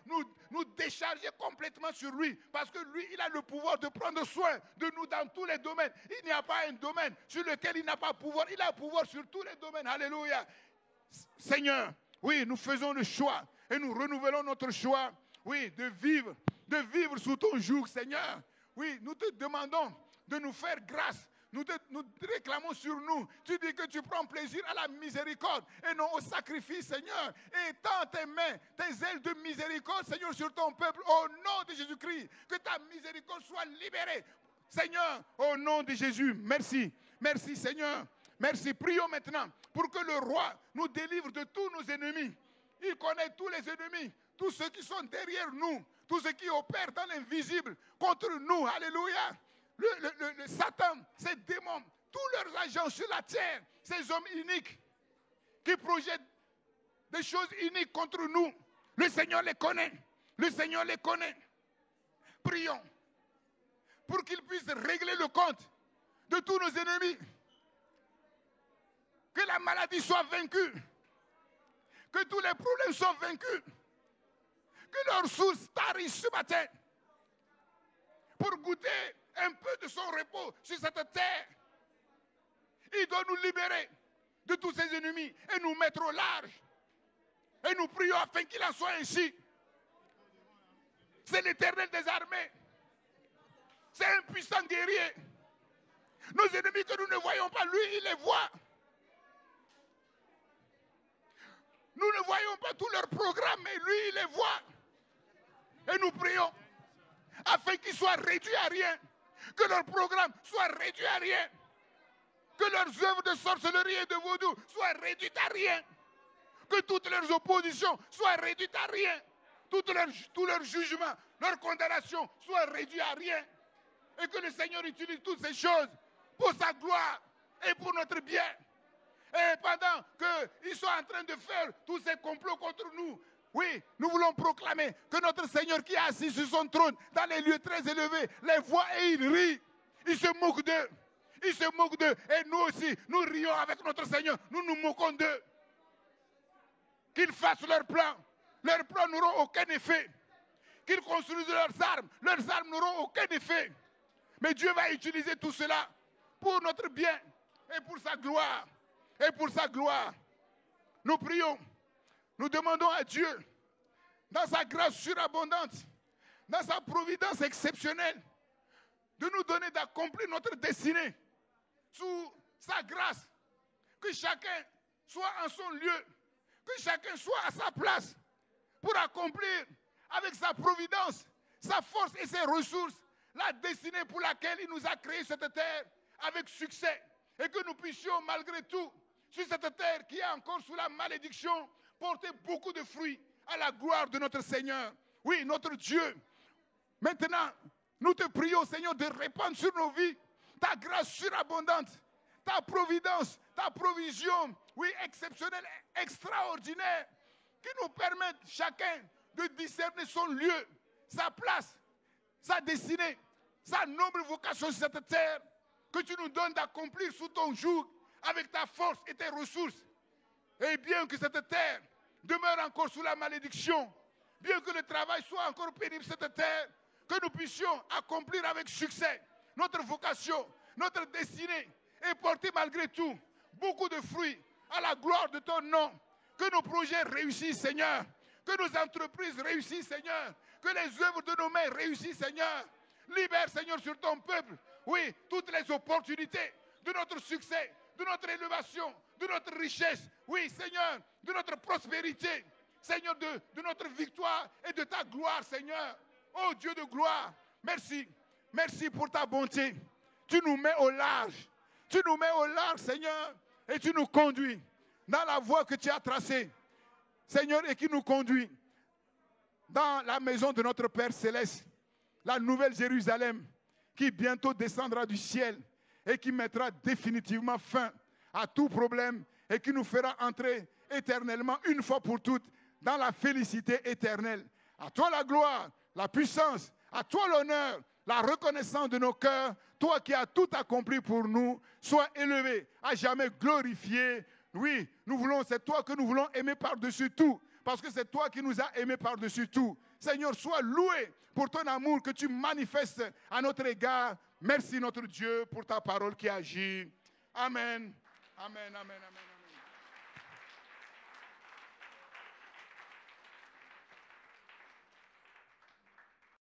nous décharger complètement sur lui, parce que lui, il a le pouvoir de prendre soin de nous dans tous les domaines. Il n'y a pas un domaine sur lequel il n'a pas pouvoir. Il a pouvoir sur tous les domaines. Alléluia. Seigneur, oui, nous faisons le choix et nous renouvelons notre choix, oui, de vivre sous ton joug, Seigneur. Oui, nous te demandons de nous faire grâce. Nous réclamons sur nous. Tu dis que tu prends plaisir à la miséricorde et non au sacrifice, Seigneur. Et tends tes mains, tes ailes de miséricorde, Seigneur, sur ton peuple, au nom de Jésus-Christ. Que ta miséricorde soit libérée. Seigneur, au nom de Jésus, merci. Merci, Seigneur. Merci. Prions maintenant pour que le roi nous délivre de tous nos ennemis. Il connaît tous les ennemis, tous ceux qui sont derrière nous, tous ceux qui opèrent dans l'invisible contre nous. Alléluia. Le Satan, ces démons, tous leurs agents sur la terre, ces hommes iniques qui projettent des choses iniques contre nous. Le Seigneur les connaît. Le Seigneur les connaît. Prions pour qu'il puisse régler le compte de tous nos ennemis. Que la maladie soit vaincue. Que tous les problèmes soient vaincus. Que leur source tarisse ce matin pour goûter un peu de son repos sur cette terre. Il doit nous libérer de tous ses ennemis et nous mettre au large. Et nous prions afin qu'il en soit ainsi. C'est l'Éternel des armées. C'est un puissant guerrier. Nos ennemis que nous ne voyons pas, lui, il les voit. Nous ne voyons pas tous leurs programmes, mais lui, il les voit. Et nous prions afin qu'ils soient réduits à rien. Que leurs programmes soient réduits à rien. Que leurs œuvres de sorcellerie et de vaudou soient réduites à rien. Que toutes leurs oppositions soient réduites à rien. Tous leurs jugements, leurs condamnations soient réduits à rien. Et que le Seigneur utilise toutes ces choses pour sa gloire et pour notre bien. Et pendant qu'ils sont en train de faire tous ces complots contre nous, oui, nous voulons proclamer que notre Seigneur qui est assis sur son trône dans les lieux très élevés, les voit et il rit. Il se moque d'eux. Il se moque d'eux. Et nous aussi, nous rions avec notre Seigneur. Nous nous moquons d'eux. Qu'ils fassent leurs plans. Leurs plans n'auront aucun effet. Qu'ils construisent leurs armes n'auront aucun effet. Mais Dieu va utiliser tout cela pour notre bien et pour sa gloire. Et pour sa gloire. Nous prions. Nous demandons à Dieu, dans sa grâce surabondante, dans sa providence exceptionnelle, de nous donner d'accomplir notre destinée sous sa grâce. Que chacun soit en son lieu, que chacun soit à sa place pour accomplir avec sa providence, sa force et ses ressources la destinée pour laquelle il nous a créé cette terre avec succès. Et que nous puissions, malgré tout, sur cette terre qui est encore sous la malédiction, porter beaucoup de fruits à la gloire de notre Seigneur. Oui, notre Dieu. Maintenant, nous te prions, Seigneur, de répandre sur nos vies ta grâce surabondante, ta providence, ta provision, oui, exceptionnelle, extraordinaire, qui nous permettent chacun de discerner son lieu, sa place, sa destinée, sa noble vocation sur cette terre, que tu nous donnes d'accomplir sous ton joug avec ta force et tes ressources. Et bien que cette terre demeure encore sous la malédiction, bien que le travail soit encore pénible sur cette terre, que nous puissions accomplir avec succès notre vocation, notre destinée, et porter malgré tout beaucoup de fruits à la gloire de ton nom. Que nos projets réussissent, Seigneur. Que nos entreprises réussissent, Seigneur. Que les œuvres de nos mains réussissent, Seigneur. Libère, Seigneur, sur ton peuple, oui, toutes les opportunités de notre succès, de notre élévation, de notre richesse, oui, Seigneur, de notre prospérité, Seigneur, de notre victoire et de ta gloire, Seigneur. Oh Dieu de gloire, merci. Merci pour ta bonté. Tu nous mets au large. Tu nous mets au large, Seigneur, et tu nous conduis dans la voie que tu as tracée, Seigneur, et qui nous conduit dans la maison de notre Père Céleste, la nouvelle Jérusalem, qui bientôt descendra du ciel et qui mettra définitivement fin à tout problème et qui nous fera entrer éternellement, une fois pour toutes, dans la félicité éternelle. À toi la gloire, la puissance, à toi l'honneur, la reconnaissance de nos cœurs, toi qui as tout accompli pour nous, sois élevé, à jamais glorifié. Oui, c'est toi que nous voulons aimer par-dessus tout, parce que c'est toi qui nous as aimés par-dessus tout. Seigneur, sois loué pour ton amour que tu manifestes à notre égard. Merci notre Dieu pour ta parole qui agit. Amen. Amen, amen, amen.